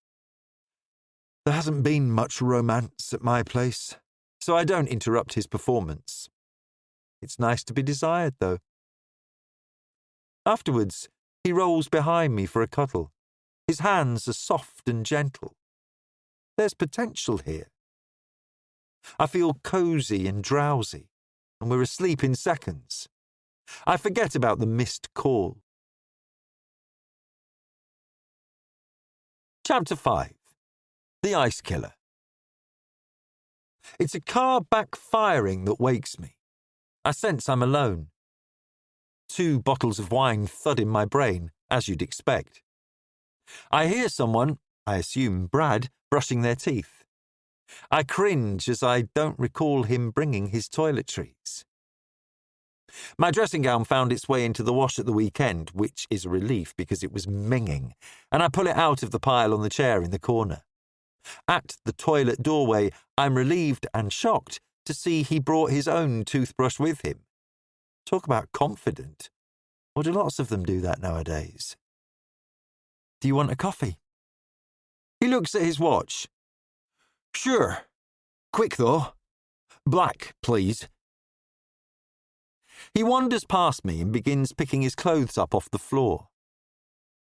There hasn't been much romance at my place, so I don't interrupt his performance. It's nice to be desired, though. Afterwards, he rolls behind me for a cuddle. His hands are soft and gentle. There's potential here. I feel cosy and drowsy, and we're asleep in seconds. I forget about the missed call. Chapter 5. The Ice Killer. It's a car backfiring that wakes me. I sense I'm alone. 2 bottles of wine thud in my brain, as you'd expect. I hear someone, I assume Brad, brushing their teeth. I cringe as I don't recall him bringing his toiletries. My dressing gown found its way into the wash at the weekend, which is a relief because it was minging, and I pull it out of the pile on the chair in the corner. At the toilet doorway, I'm relieved and shocked to see he brought his own toothbrush with him. Talk about confident. Or do lots of them do that nowadays? Do you want a coffee? He looks at his watch. Sure. Quick, though. Black, please. He wanders past me and begins picking his clothes up off the floor.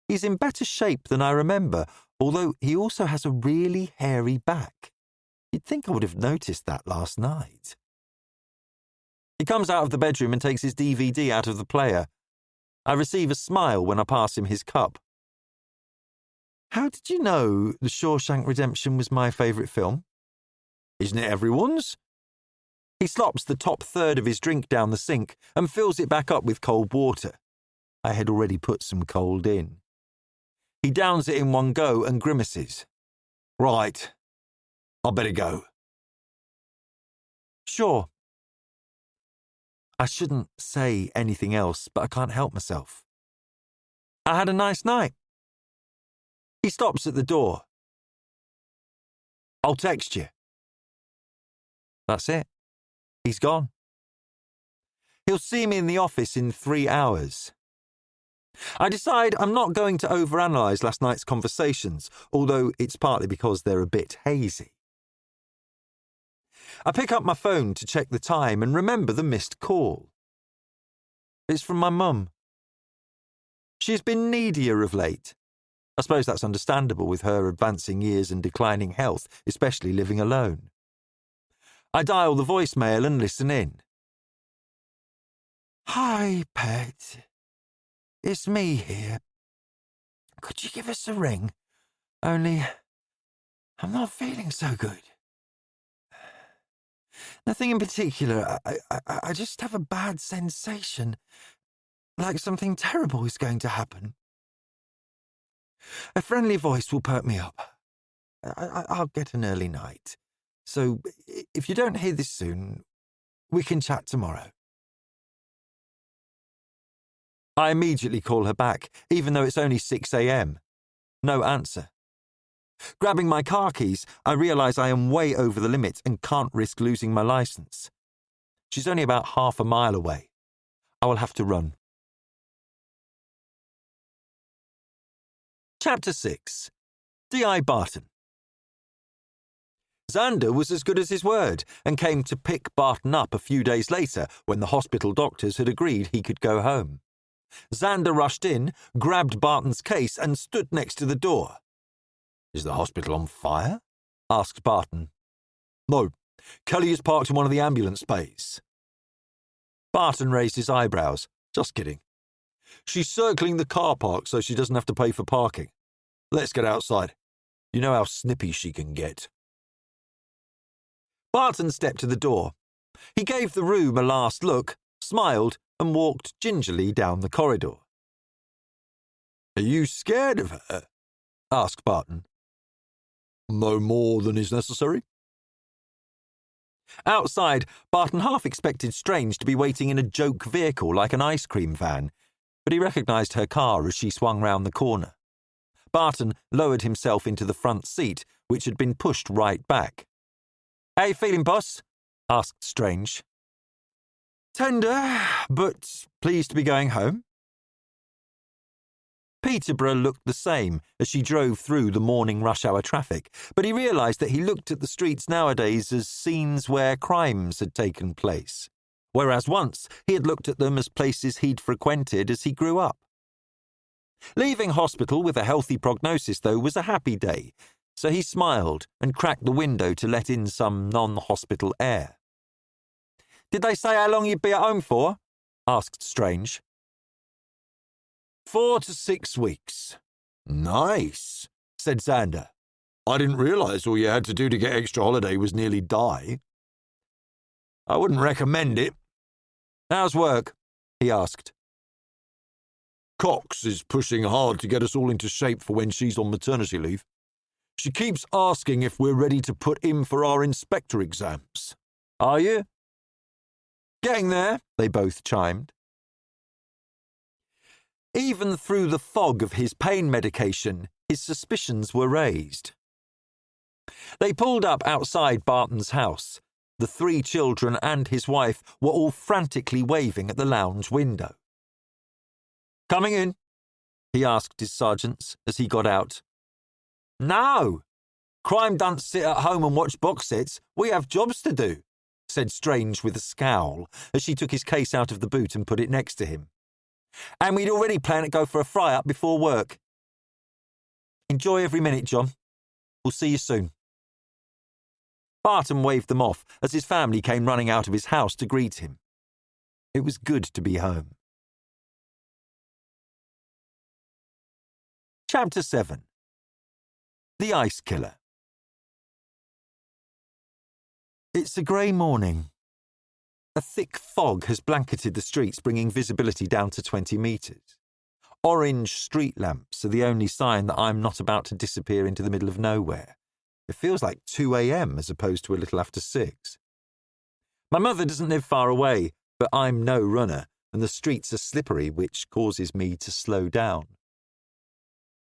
He's in better shape than I remember, although he also has a really hairy back. You'd think I would have noticed that last night. He comes out of the bedroom and takes his DVD out of the player. I receive a smile when I pass him his cup. How did you know The Shawshank Redemption was my favourite film? Isn't it everyone's? He slops the top third of his drink down the sink and fills it back up with cold water. I had already put some cold in. He downs it in one go and grimaces. Right. I'll better go. Sure. I shouldn't say anything else, but I can't help myself. I had a nice night. He stops at the door. I'll text you. That's it. He's gone. He'll see me in the office in 3 hours. I decide I'm not going to overanalyze last night's conversations, although it's partly because they're a bit hazy. I pick up my phone to check the time and remember the missed call. It's from my mum. She's been needier of late. I suppose that's understandable with her advancing years and declining health, especially living alone. I dial the voicemail and listen in. Hi, Pet. It's me here. Could you give us a ring? Only, I'm not feeling so good. Nothing in particular. I just have a bad sensation, like something terrible is going to happen. A friendly voice will perk me up. I'll get an early night. So, if you don't hear this soon, we can chat tomorrow. I immediately call her back, even though it's only 6 a.m. No answer. Grabbing my car keys, I realise I am way over the limit and can't risk losing my licence. She's only about half a mile away. I will have to run. Chapter 6. D.I. Barton. Xander was as good as his word and came to pick Barton up a few days later when the hospital doctors had agreed he could go home. Xander rushed in, grabbed Barton's case and stood next to the door. Is the hospital on fire? Asked Barton. No, Kelly is parked in one of the ambulance bays. Barton raised his eyebrows. Just kidding. She's circling the car park so she doesn't have to pay for parking. Let's get outside. You know how snippy she can get. Barton stepped to the door. He gave the room a last look, smiled, and walked gingerly down the corridor. Are you scared of her? Asked Barton. No more than is necessary. Outside, Barton half expected Strange to be waiting in a joke vehicle like an ice cream van, but he recognised her car as she swung round the corner. Barton lowered himself into the front seat, which had been pushed right back. How you feeling, boss? Asked Strange. Tender, but pleased to be going home. Peterborough looked the same as she drove through the morning rush-hour traffic, but he realised that he looked at the streets nowadays as scenes where crimes had taken place, whereas once he had looked at them as places he'd frequented as he grew up. Leaving hospital with a healthy prognosis, though, was a happy day, so he smiled and cracked the window to let in some non-hospital air. Did they say how long you'd be at home for? Asked Strange. 4 to 6 weeks. Nice, said Xander. I didn't realise all you had to do to get extra holiday was nearly die. I wouldn't recommend it. How's work? He asked. Cox is pushing hard to get us all into shape for when she's on maternity leave. She keeps asking if we're ready to put in for our inspector exams. Are you? Getting there, they both chimed. Even through the fog of his pain medication, his suspicions were raised. They pulled up outside Barton's house. The 3 children and his wife were all frantically waving at the lounge window. Coming in? He asked his sergeants as he got out. No! Crime don't sit at home and watch box sets. We have jobs to do, said Strange with a scowl as she took his case out of the boot and put it next to him. And we'd already planned to go for a fry-up before work. Enjoy every minute, John. We'll see you soon. Barton waved them off as his family came running out of his house to greet him. It was good to be home. Chapter 7. The Ice Killer. It's a grey morning. A thick fog has blanketed the streets, bringing visibility down to 20 metres. Orange street lamps are the only sign that I'm not about to disappear into the middle of nowhere. It feels like 2 a.m. as opposed to a little after 6. My mother doesn't live far away, but I'm no runner, and the streets are slippery, which causes me to slow down.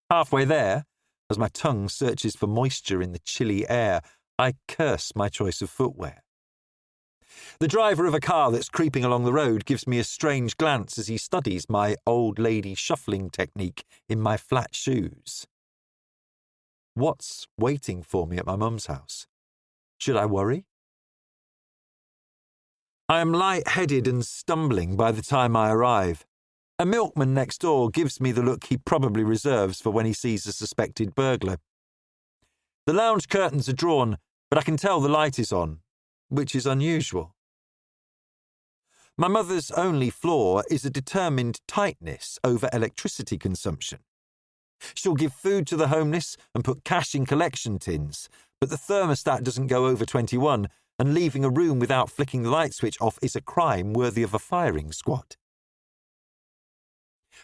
Halfway there, as my tongue searches for moisture in the chilly air, I curse my choice of footwear. The driver of a car that's creeping along the road gives me a strange glance as he studies my old lady shuffling technique in my flat shoes. What's waiting for me at my mum's house? Should I worry? I am light-headed and stumbling by the time I arrive. A milkman next door gives me the look he probably reserves for when he sees a suspected burglar. The lounge curtains are drawn, but I can tell the light is on, which is unusual. My mother's only flaw is a determined tightness over electricity consumption. She'll give food to the homeless and put cash in collection tins, but the thermostat doesn't go over 21, and leaving a room without flicking the light switch off is a crime worthy of a firing squad.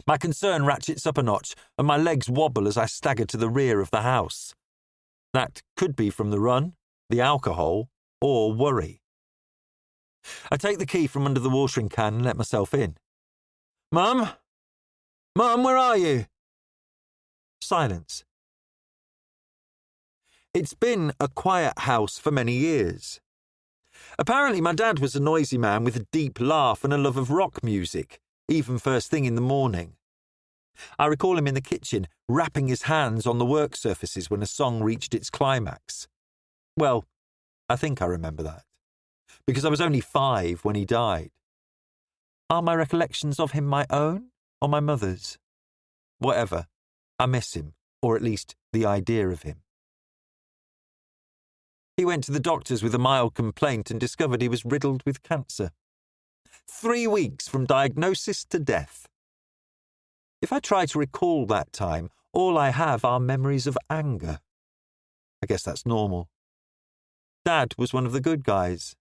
My concern ratchets up a notch, and my legs wobble as I stagger to the rear of the house. That could be from the run, the alcohol, or worry. I take the key from under the watering can and let myself in. Mum? Mum, where are you? Silence. It's been a quiet house for many years. Apparently my dad was a noisy man with a deep laugh and a love of rock music, even first thing in the morning. I recall him in the kitchen, rapping his hands on the work surfaces when a song reached its climax. Well, I think I remember that, because I was only 5 when he died. Are my recollections of him my own or my mother's? Whatever, I miss him, or at least the idea of him. He went to the doctors with a mild complaint and discovered he was riddled with cancer. 3 weeks from diagnosis to death. If I try to recall that time, all I have are memories of anger. I guess that's normal. Dad was one of the good guys.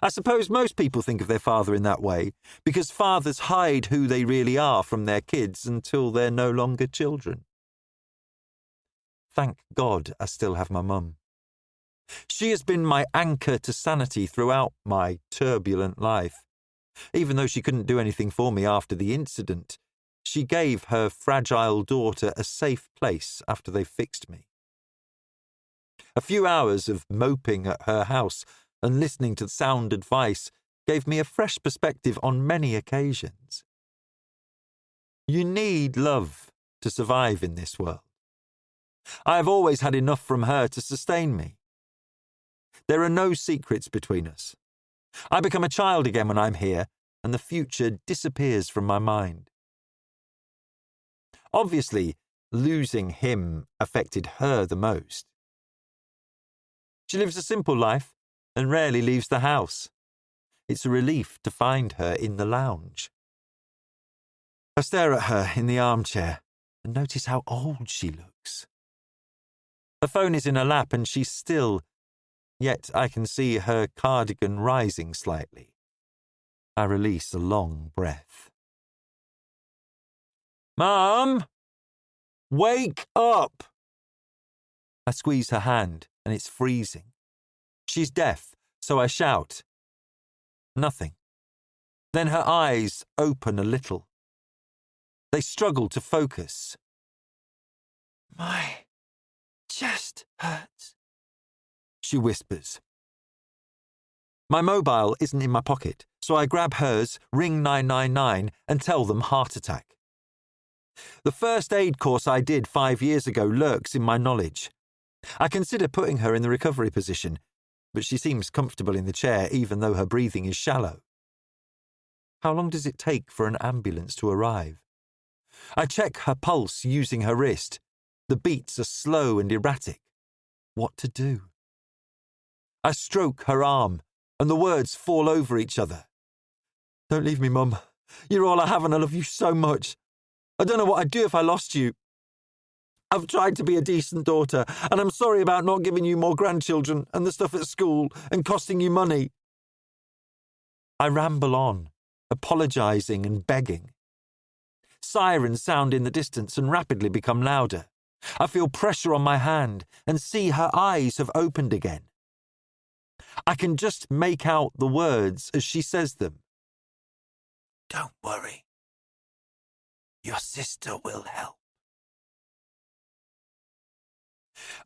I suppose most people think of their father in that way, because fathers hide who they really are from their kids until they're no longer children. Thank God I still have my mum. She has been my anchor to sanity throughout my turbulent life. Even though she couldn't do anything for me after the incident, she gave her fragile daughter a safe place after they fixed me. A few hours of moping at her house and listening to sound advice gave me a fresh perspective on many occasions. You need love to survive in this world. I have always had enough from her to sustain me. There are no secrets between us. I become a child again when I'm here, and the future disappears from my mind. Obviously, losing him affected her the most. She lives a simple life and rarely leaves the house. It's a relief to find her in the lounge. I stare at her in the armchair and notice how old she looks. The phone is in her lap and she's still, yet I can see her cardigan rising slightly. I release a long breath. Mum! Wake up! I squeeze her hand and it's freezing. She's deaf, so I shout. Nothing. Then her eyes open a little. They struggle to focus. My chest hurts, she whispers. My mobile isn't in my pocket, so I grab hers, ring 999 and tell them heart attack. The first aid course I did 5 years ago lurks in my knowledge. I consider putting her in the recovery position, but she seems comfortable in the chair even though her breathing is shallow. How long does it take for an ambulance to arrive? I check her pulse using her wrist. The beats are slow and erratic. What to do? I stroke her arm, and the words fall over each other. Don't leave me, Mum. You're all I have and I love you so much. I don't know what I'd do if I lost you. I've tried to be a decent daughter, and I'm sorry about not giving you more grandchildren and the stuff at school and costing you money. I ramble on, apologising and begging. Sirens sound in the distance and rapidly become louder. I feel pressure on my hand and see her eyes have opened again. I can just make out the words as she says them. Don't worry. Your sister will help.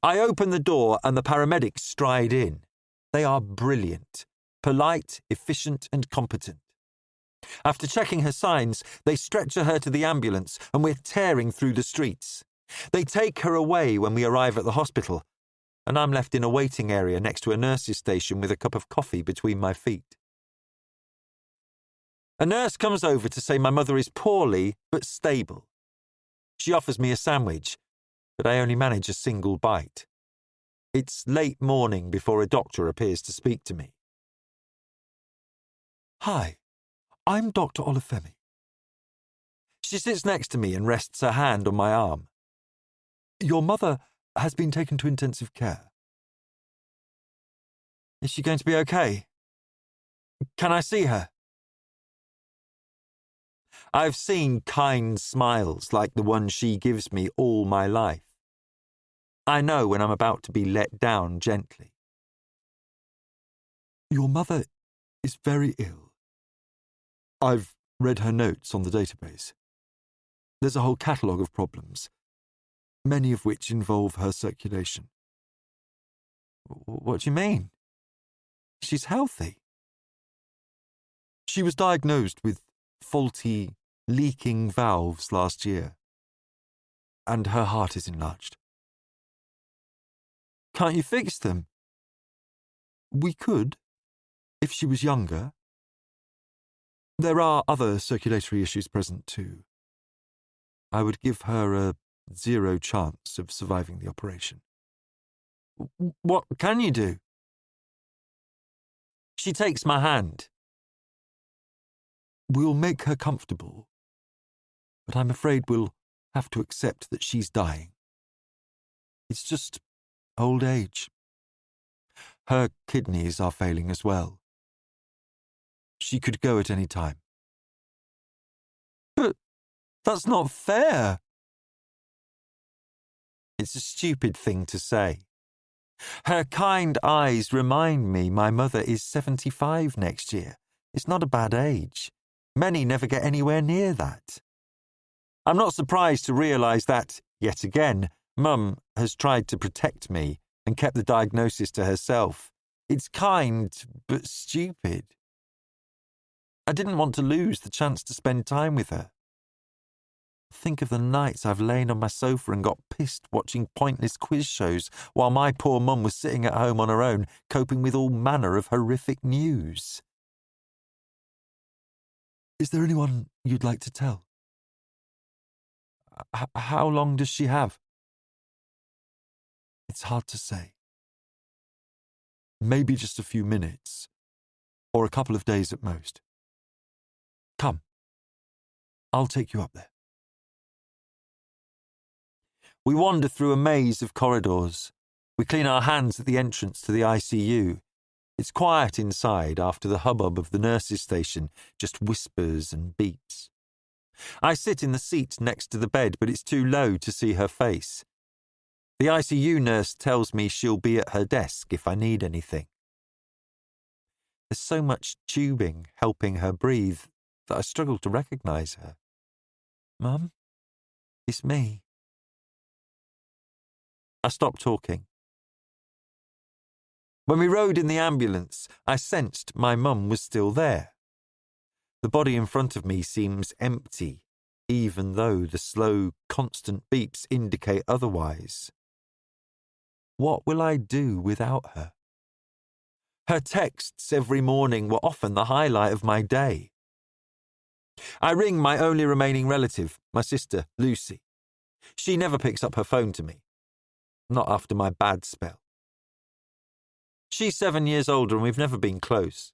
I open the door and the paramedics stride in. They are brilliant, polite, efficient and competent. After checking her signs, they stretcher her to the ambulance and we're tearing through the streets. They take her away when we arrive at the hospital, and I'm left in a waiting area next to a nurse's station with a cup of coffee between my feet. A nurse comes over to say my mother is poorly but stable. She offers me a sandwich, but I only manage a single bite. It's late morning before a doctor appears to speak to me. Hi, I'm Dr. Olufemi. She sits next to me and rests her hand on my arm. Your mother has been taken to intensive care. Is she going to be okay? Can I see her? I've seen kind smiles like the one she gives me all my life. I know when I'm about to be let down gently. Your mother is very ill. I've read her notes on the database. There's a whole catalogue of problems, many of which involve her circulation. What do you mean? She's healthy. She was diagnosed with faulty, leaking valves last year, and her heart is enlarged. Can't you fix them? We could, if she was younger. There are other circulatory issues present too. I would give her a 0 chance of surviving the operation. What can you do? She takes my hand. We'll make her comfortable, but I'm afraid we'll have to accept that she's dying. It's just old age. Her kidneys are failing as well. She could go at any time. But that's not fair. It's a stupid thing to say. Her kind eyes remind me my mother is 75 next year. It's not a bad age. Many never get anywhere near that. I'm not surprised to realise that, yet again, Mum has tried to protect me and kept the diagnosis to herself. It's kind, but stupid. I didn't want to lose the chance to spend time with her. Think of the nights I've lain on my sofa and got pissed watching pointless quiz shows while my poor mum was sitting at home on her own, coping with all manner of horrific news. Is there anyone you'd like to tell? How long does she have? It's hard to say. Maybe just a few minutes, or a couple of days at most. Come, I'll take you up there. We wander through a maze of corridors, We clean our hands at the entrance to the ICU. It's quiet inside after the hubbub of the nurses' station, just whispers and beeps. I sit in the seat next to the bed, but it's too low to see her face. The ICU nurse tells me she'll be at her desk if I need anything. There's so much tubing helping her breathe that I struggle to recognise her. Mum? It's me. I stopped talking. When we rode in the ambulance, I sensed my mum was still there. The body in front of me seems empty, even though the slow, constant beeps indicate otherwise. What will I do without her? Her texts every morning were often the highlight of my day. I ring my only remaining relative, my sister, Lucy. She never picks up her phone to me. Not after my bad spell. She's 7 years older and we've never been close.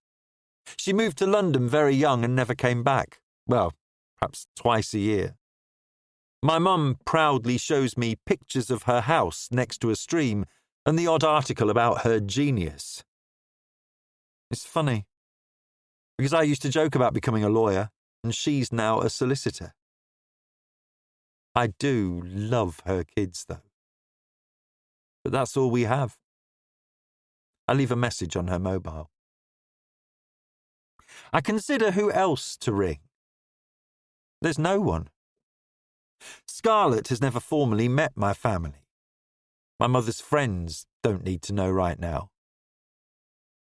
She moved to London very young and never came back. Well, perhaps twice a year. My mum proudly shows me pictures of her house next to a stream and the odd article about her genius. It's funny, because I used to joke about becoming a lawyer, and she's now a solicitor. I do love her kids, though. But that's all we have. I leave a message on her mobile. I consider who else to ring. There's no one. Scarlett has never formally met my family. My mother's friends don't need to know right now.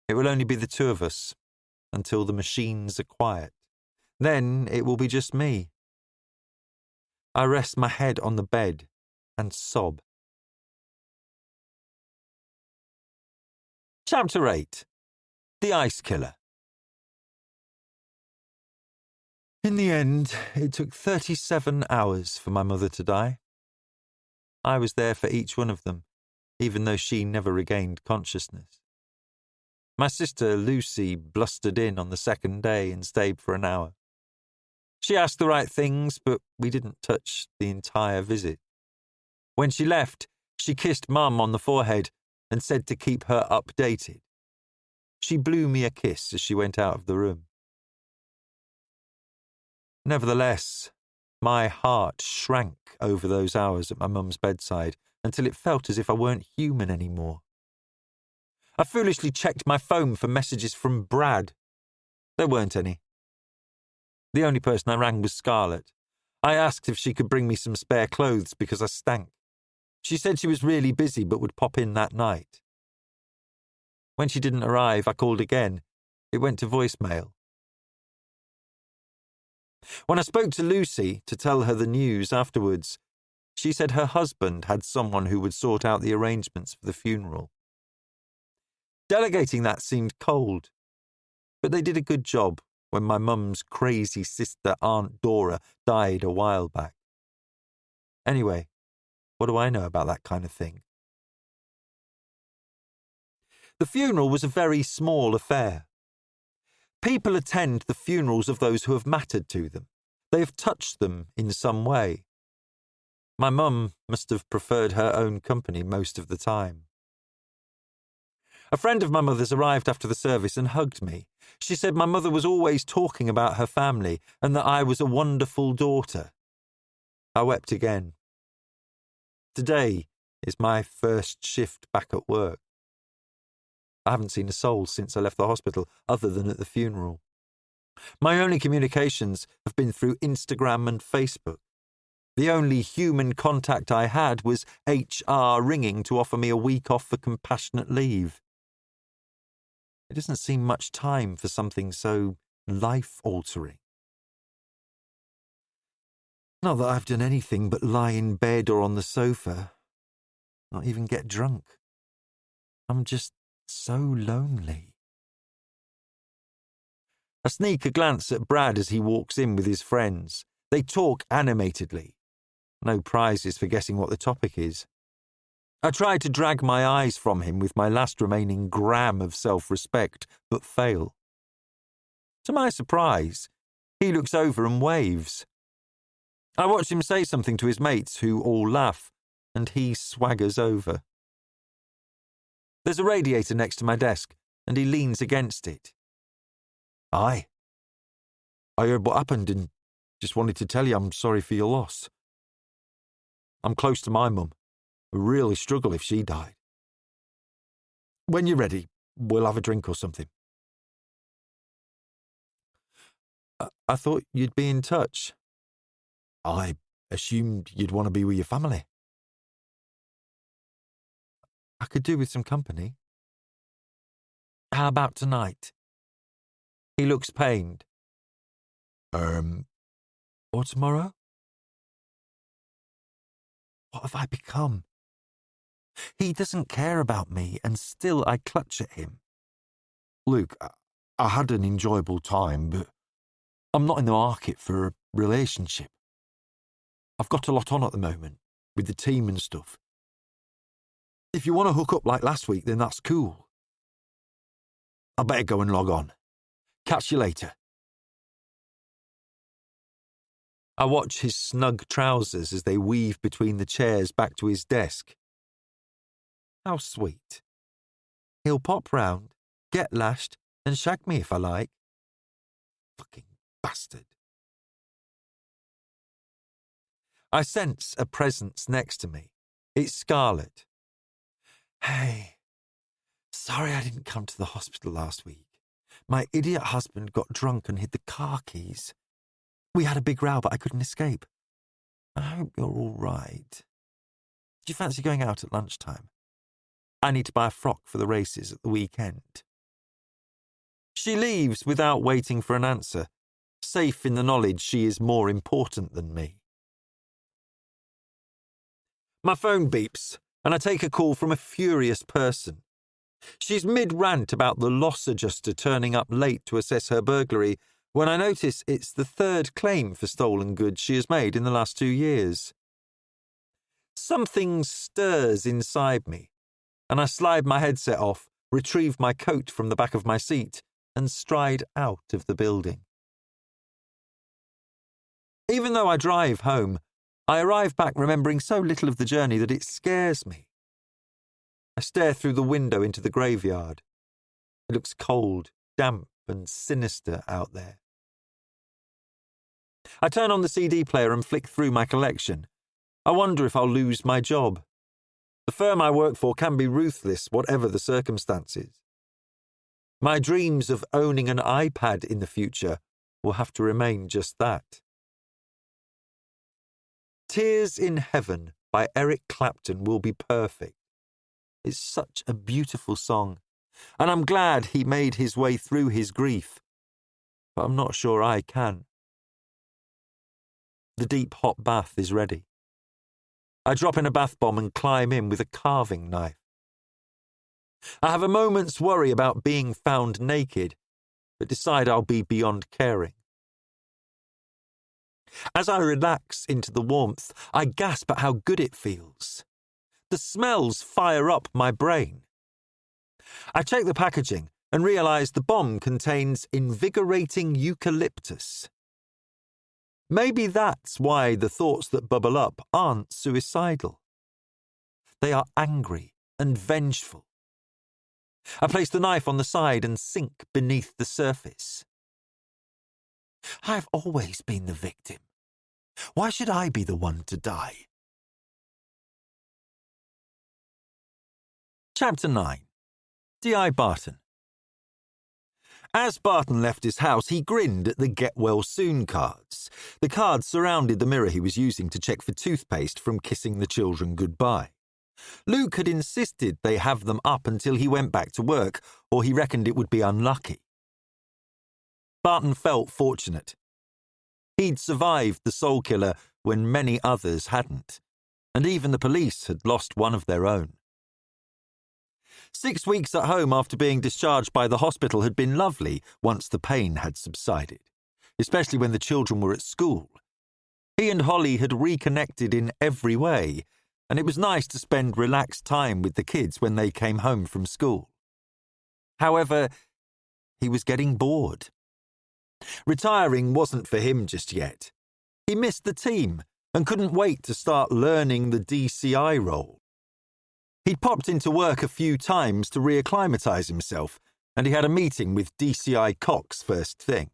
It will only be the two of us until the machines are quiet. Then it will be just me. I rest my head on the bed and sob. Chapter 8. The Ice Killer. In the end, it took 37 hours for my mother to die. I was there for each one of them, even though she never regained consciousness. My sister, Lucy, blustered in on the second day and stayed for an hour. She asked the right things, but we didn't touch the entire visit. When she left, she kissed Mum on the forehead and said to keep her updated. She blew me a kiss as she went out of the room. Nevertheless, my heart shrank over those hours at my mum's bedside until it felt as if I weren't human anymore. I foolishly checked my phone for messages from Brad. There weren't any. The only person I rang was Scarlett. I asked if she could bring me some spare clothes because I stank. She said she was really busy but would pop in that night. When she didn't arrive, I called again. It went to voicemail. When I spoke to Lucy to tell her the news afterwards, she said her husband had someone who would sort out the arrangements for the funeral. Delegating that seemed cold, but they did a good job when my mum's crazy sister Aunt Dora died a while back. Anyway, what do I know about that kind of thing? The funeral was a very small affair. People attend the funerals of those who have mattered to them. They have touched them in some way. My mum must have preferred her own company most of the time. A friend of my mother's arrived after the service and hugged me. She said my mother was always talking about her family and that I was a wonderful daughter. I wept again. Today is my first shift back at work. I haven't seen a soul since I left the hospital, other than at the funeral. My only communications have been through Instagram and Facebook. The only human contact I had was HR ringing to offer me a week off for compassionate leave. It doesn't seem much time for something so life-altering. Not that I've done anything but lie in bed or on the sofa, not even get drunk. I'm just so lonely. I sneak a glance at Brad as he walks in with his friends. They talk animatedly. No prizes for guessing what the topic is. I try to drag my eyes from him with my last remaining gram of self-respect, but fail. To my surprise, he looks over and waves. I watch him say something to his mates, who all laugh, and he swaggers over. There's a radiator next to my desk, and he leans against it. Aye. I heard what happened and just wanted to tell you I'm sorry for your loss. I'm close to my mum. Would really struggle if she died. When you're ready, we'll have a drink or something. I thought you'd be in touch. I assumed you'd want to be with your family. I could do with some company. How about tonight? He looks pained. Or tomorrow? What have I become? He doesn't care about me, and still I clutch at him. Luke, I had an enjoyable time, but I'm not in the market for a relationship. I've got a lot on at the moment, with the team and stuff. If you want to hook up like last week, then that's cool. I better go and log on. Catch you later. I watch his snug trousers as they weave between the chairs back to his desk. How sweet. He'll pop round, get lashed, and shag me if I like. Fucking bastard. I sense a presence next to me. It's Scarlett. Hey, sorry I didn't come to the hospital last week. My idiot husband got drunk and hid the car keys. We had a big row, but I couldn't escape. I hope you're all right. Do you fancy going out at lunchtime? I need to buy a frock for the races at the weekend. She leaves without waiting for an answer, safe in the knowledge she is more important than me. My phone beeps, and I take a call from a furious person. She's mid-rant about the loss adjuster turning up late to assess her burglary, when I notice it's the third claim for stolen goods she has made in the last 2 years. Something stirs inside me, and I slide my headset off, retrieve my coat from the back of my seat, and stride out of the building. Even though I drive home, I arrive back remembering so little of the journey that it scares me. I stare through the window into the graveyard. It looks cold, damp, and sinister out there. I turn on the CD player and flick through my collection. I wonder if I'll lose my job. The firm I work for can be ruthless, whatever the circumstances. My dreams of owning an iPad in the future will have to remain just that. Tears in Heaven by Eric Clapton will be perfect. It's such a beautiful song, and I'm glad he made his way through his grief, but I'm not sure I can. The deep hot bath is ready. I drop in a bath bomb and climb in with a carving knife. I have a moment's worry about being found naked, but decide I'll be beyond caring. As I relax into the warmth, I gasp at how good it feels. The smells fire up my brain. I check the packaging and realise the bomb contains invigorating eucalyptus. Maybe that's why the thoughts that bubble up aren't suicidal. They are angry and vengeful. I place the knife on the side and sink beneath the surface. I've always been the victim. Why should I be the one to die? Chapter 9. D.I. Barton. As Barton left his house, he grinned at the Get Well Soon cards. The cards surrounded the mirror he was using to check for toothpaste from kissing the children goodbye. Luke had insisted they have them up until he went back to work, or he reckoned it would be unlucky. Barton felt fortunate. He'd survived the soul killer when many others hadn't, and even the police had lost one of their own. 6 weeks at home after being discharged by the hospital had been lovely once the pain had subsided, especially when the children were at school. He and Holly had reconnected in every way, and it was nice to spend relaxed time with the kids when they came home from school. However, he was getting bored. Retiring wasn't for him just yet. He missed the team and couldn't wait to start learning the DCI role. He'd popped into work a few times to reacclimatise himself, and he had a meeting with DCI Cox first thing.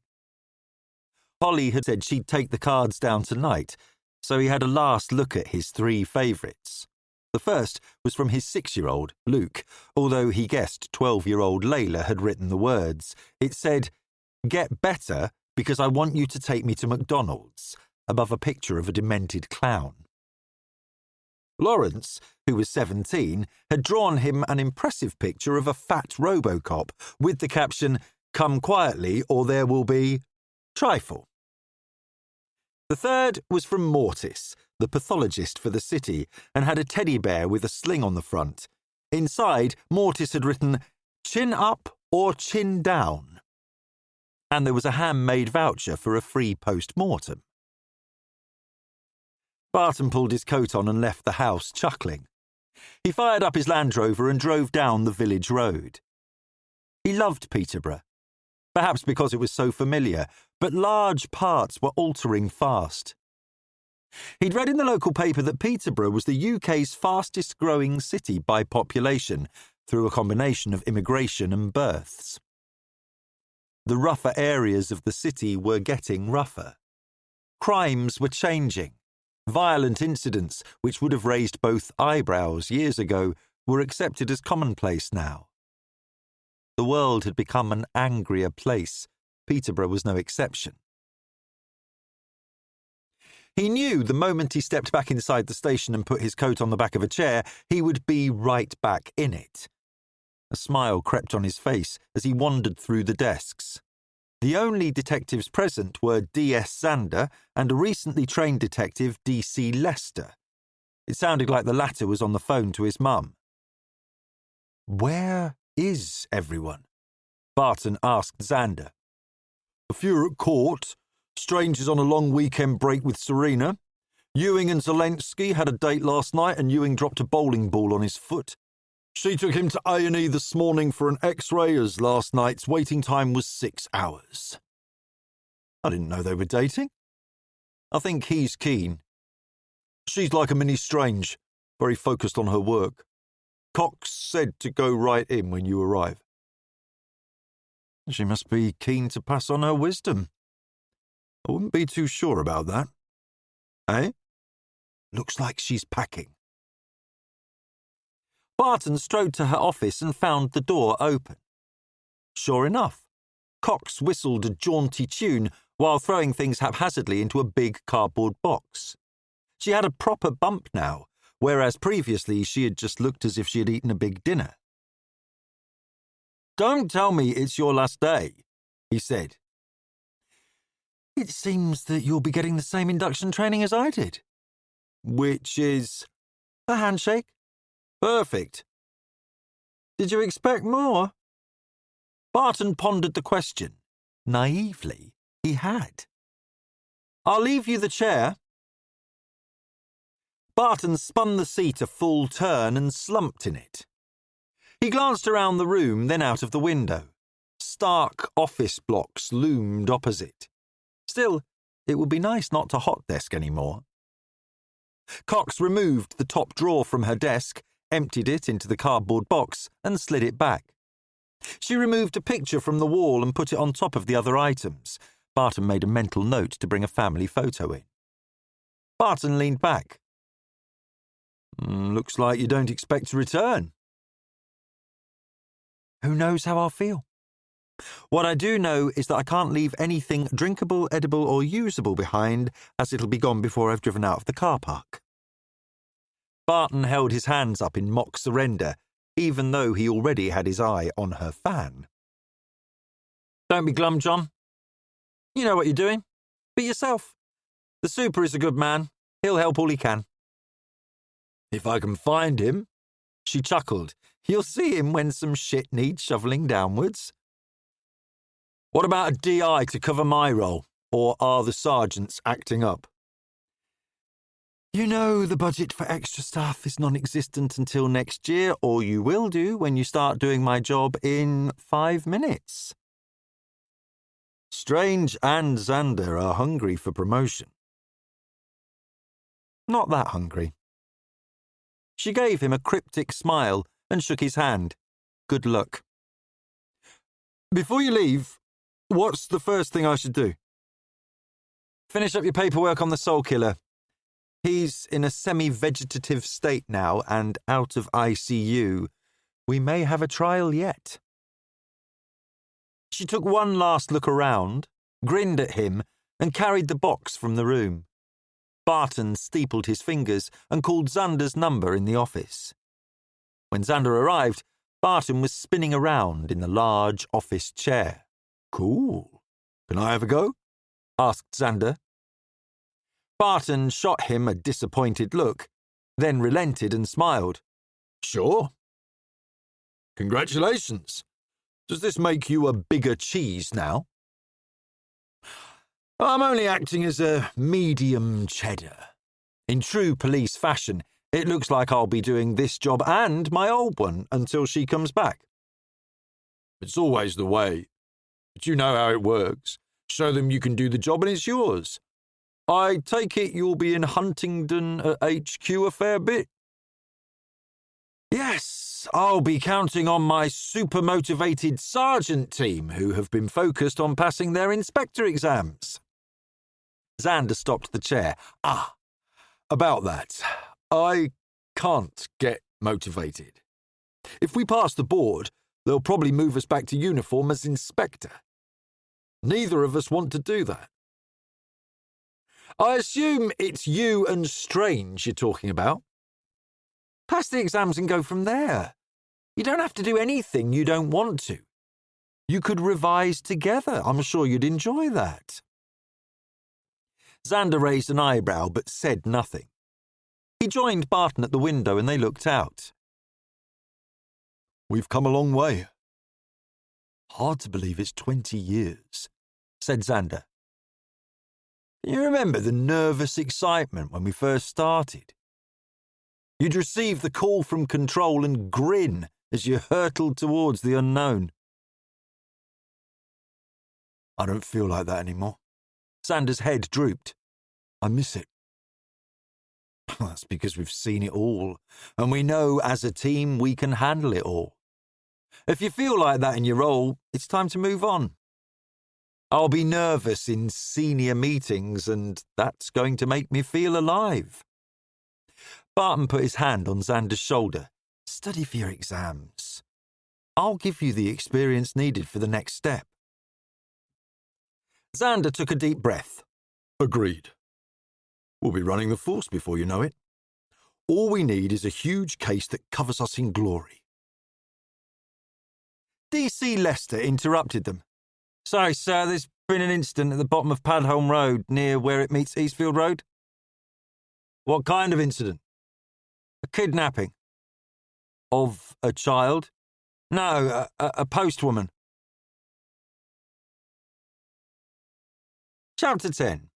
Holly had said she'd take the cards down tonight, so he had a last look at his 3 favourites. The first was from his 6-year-old, Luke, although he guessed 12-year-old Layla had written the words. It said, "Get better because I want you to take me to McDonald's," above a picture of a demented clown. Lawrence, who was 17, had drawn him an impressive picture of a fat Robocop with the caption, "Come quietly or there will be trifle." The third was from Mortis, the pathologist for the city, and had a teddy bear with a sling on the front. Inside, Mortis had written, "Chin up or chin down." And there was a handmade voucher for a free post-mortem. Barton pulled his coat on and left the house, chuckling. He fired up his Land Rover and drove down the village road. He loved Peterborough, perhaps because it was so familiar, but large parts were altering fast. He'd read in the local paper that Peterborough was the UK's fastest-growing city by population through a combination of immigration and births. The rougher areas of the city were getting rougher. Crimes were changing. Violent incidents, which would have raised both eyebrows years ago, were accepted as commonplace now. The world had become an angrier place. Peterborough was no exception. He knew the moment he stepped back inside the station and put his coat on the back of a chair, he would be right back in it. A smile crept on his face as he wandered through the desks. The only detectives present were D.S. Zander and a recently trained detective, D.C. Lester. It sounded like the latter was on the phone to his mum. "Where is everyone?" Barton asked Zander. "A few at court. Strangers on a long weekend break with Serena. Ewing and Zelensky had a date last night and Ewing dropped a bowling ball on his foot. She took him to A&E this morning for an X-ray as last night's waiting time was 6 hours. I didn't know they were dating. I think he's keen. She's like a mini Strange, very focused on her work. Cox said to go right in when you arrive." "She must be keen to pass on her wisdom. I wouldn't be too sure about that." "Eh? Looks like she's packing." Barton strode to her office and found the door open. Sure enough, Cox whistled a jaunty tune while throwing things haphazardly into a big cardboard box. She had a proper bump now, whereas previously she had just looked as if she had eaten a big dinner. "Don't tell me it's your last day," he said. "It seems that you'll be getting the same induction training as I did." "Which is?" "A handshake." "Perfect. Did you expect more?" Barton pondered the question. Naively, he had. "I'll leave you the chair." Barton spun the seat a full turn and slumped in it. He glanced around the room, then out of the window. Stark office blocks loomed opposite. Still, it would be nice not to hot desk anymore. Cox removed the top drawer from her desk, emptied it into the cardboard box and slid it back. She removed a picture from the wall and put it on top of the other items. Barton made a mental note to bring a family photo in. Barton leaned back. "Looks like you don't expect to return." "Who knows how I'll feel? What I do know is that I can't leave anything drinkable, edible or usable behind, as it'll be gone before I've driven out of the car park." Barton held his hands up in mock surrender, even though he already had his eye on her fan. "Don't be glum, John. You know what you're doing. Be yourself. The super is a good man. He'll help all he can." "If I can find him," she chuckled. "You'll see him when some shit needs shoveling downwards." "What about a DI to cover my role, or are the sergeants acting up?" "You know the budget for extra staff is non-existent until next year, or you will do when you start doing my job in 5 minutes. Strange and Zander are hungry for promotion." "Not that hungry." She gave him a cryptic smile and shook his hand. Good luck. Before you leave, what's the first thing I should do? Finish up your paperwork on the soul killer. He's in a semi-vegetative state now and out of ICU. We may have a trial yet. She took one last look around, grinned at him, and carried the box from the room. Barton steepled his fingers and called Xander's number in the office. When Xander arrived, Barton was spinning around in the large office chair. Cool. Can I have a go? Asked Xander. Barton shot him a disappointed look, then relented and smiled. Sure. Congratulations. Does this make you a bigger cheese now? I'm only acting as a medium cheddar. In true police fashion, it looks like I'll be doing this job and my old one until she comes back. It's always the way. But you know how it works. Show them you can do the job and it's yours. I take it you'll be in Huntingdon at HQ a fair bit? Yes, I'll be counting on my super-motivated sergeant team who have been focused on passing their inspector exams. Xander stopped the chair. About that. I can't get motivated. If we pass the board, they'll probably move us back to uniform as inspector. Neither of us want to do that. I assume it's you and Strange you're talking about. Pass the exams and go from there. You don't have to do anything you don't want to. You could revise together. I'm sure you'd enjoy that. Xander raised an eyebrow but said nothing. He joined Barton at the window and they looked out. We've come a long way. Hard to believe it's 20 years, said Xander. You remember the nervous excitement when we first started? You'd receive the call from control and grin as you hurtled towards the unknown. I don't feel like that anymore. Xander's head drooped. I miss it. That's because we've seen it all, and we know as a team we can handle it all. If you feel like that in your role, it's time to move on. I'll be nervous in senior meetings, and that's going to make me feel alive. Barton put his hand on Xander's shoulder. Study for your exams. I'll give you the experience needed for the next step. Xander took a deep breath. Agreed. We'll be running the force before you know it. All we need is a huge case that covers us in glory. DC Leicester interrupted them. Sorry, sir, there's been an incident at the bottom of Padholm Road, near where it meets Eastfield Road. What kind of incident? A kidnapping. Of a child? No, a postwoman. Chapter 10.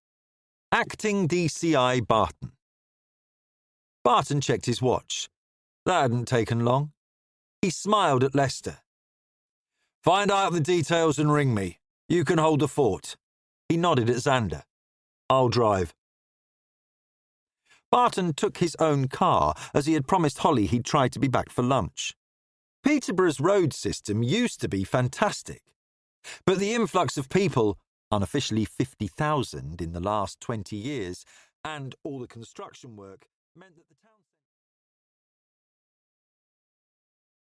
Acting DCI Barton. Barton checked his watch. That hadn't taken long. He smiled at Leicester. Find out the details and ring me. You can hold the fort. He nodded at Xander. I'll drive. Barton took his own car, as he had promised Holly he'd try to be back for lunch. Peterborough's road system used to be fantastic, but the influx of people, unofficially 50,000 in the last 20 years, and all the construction work meant that the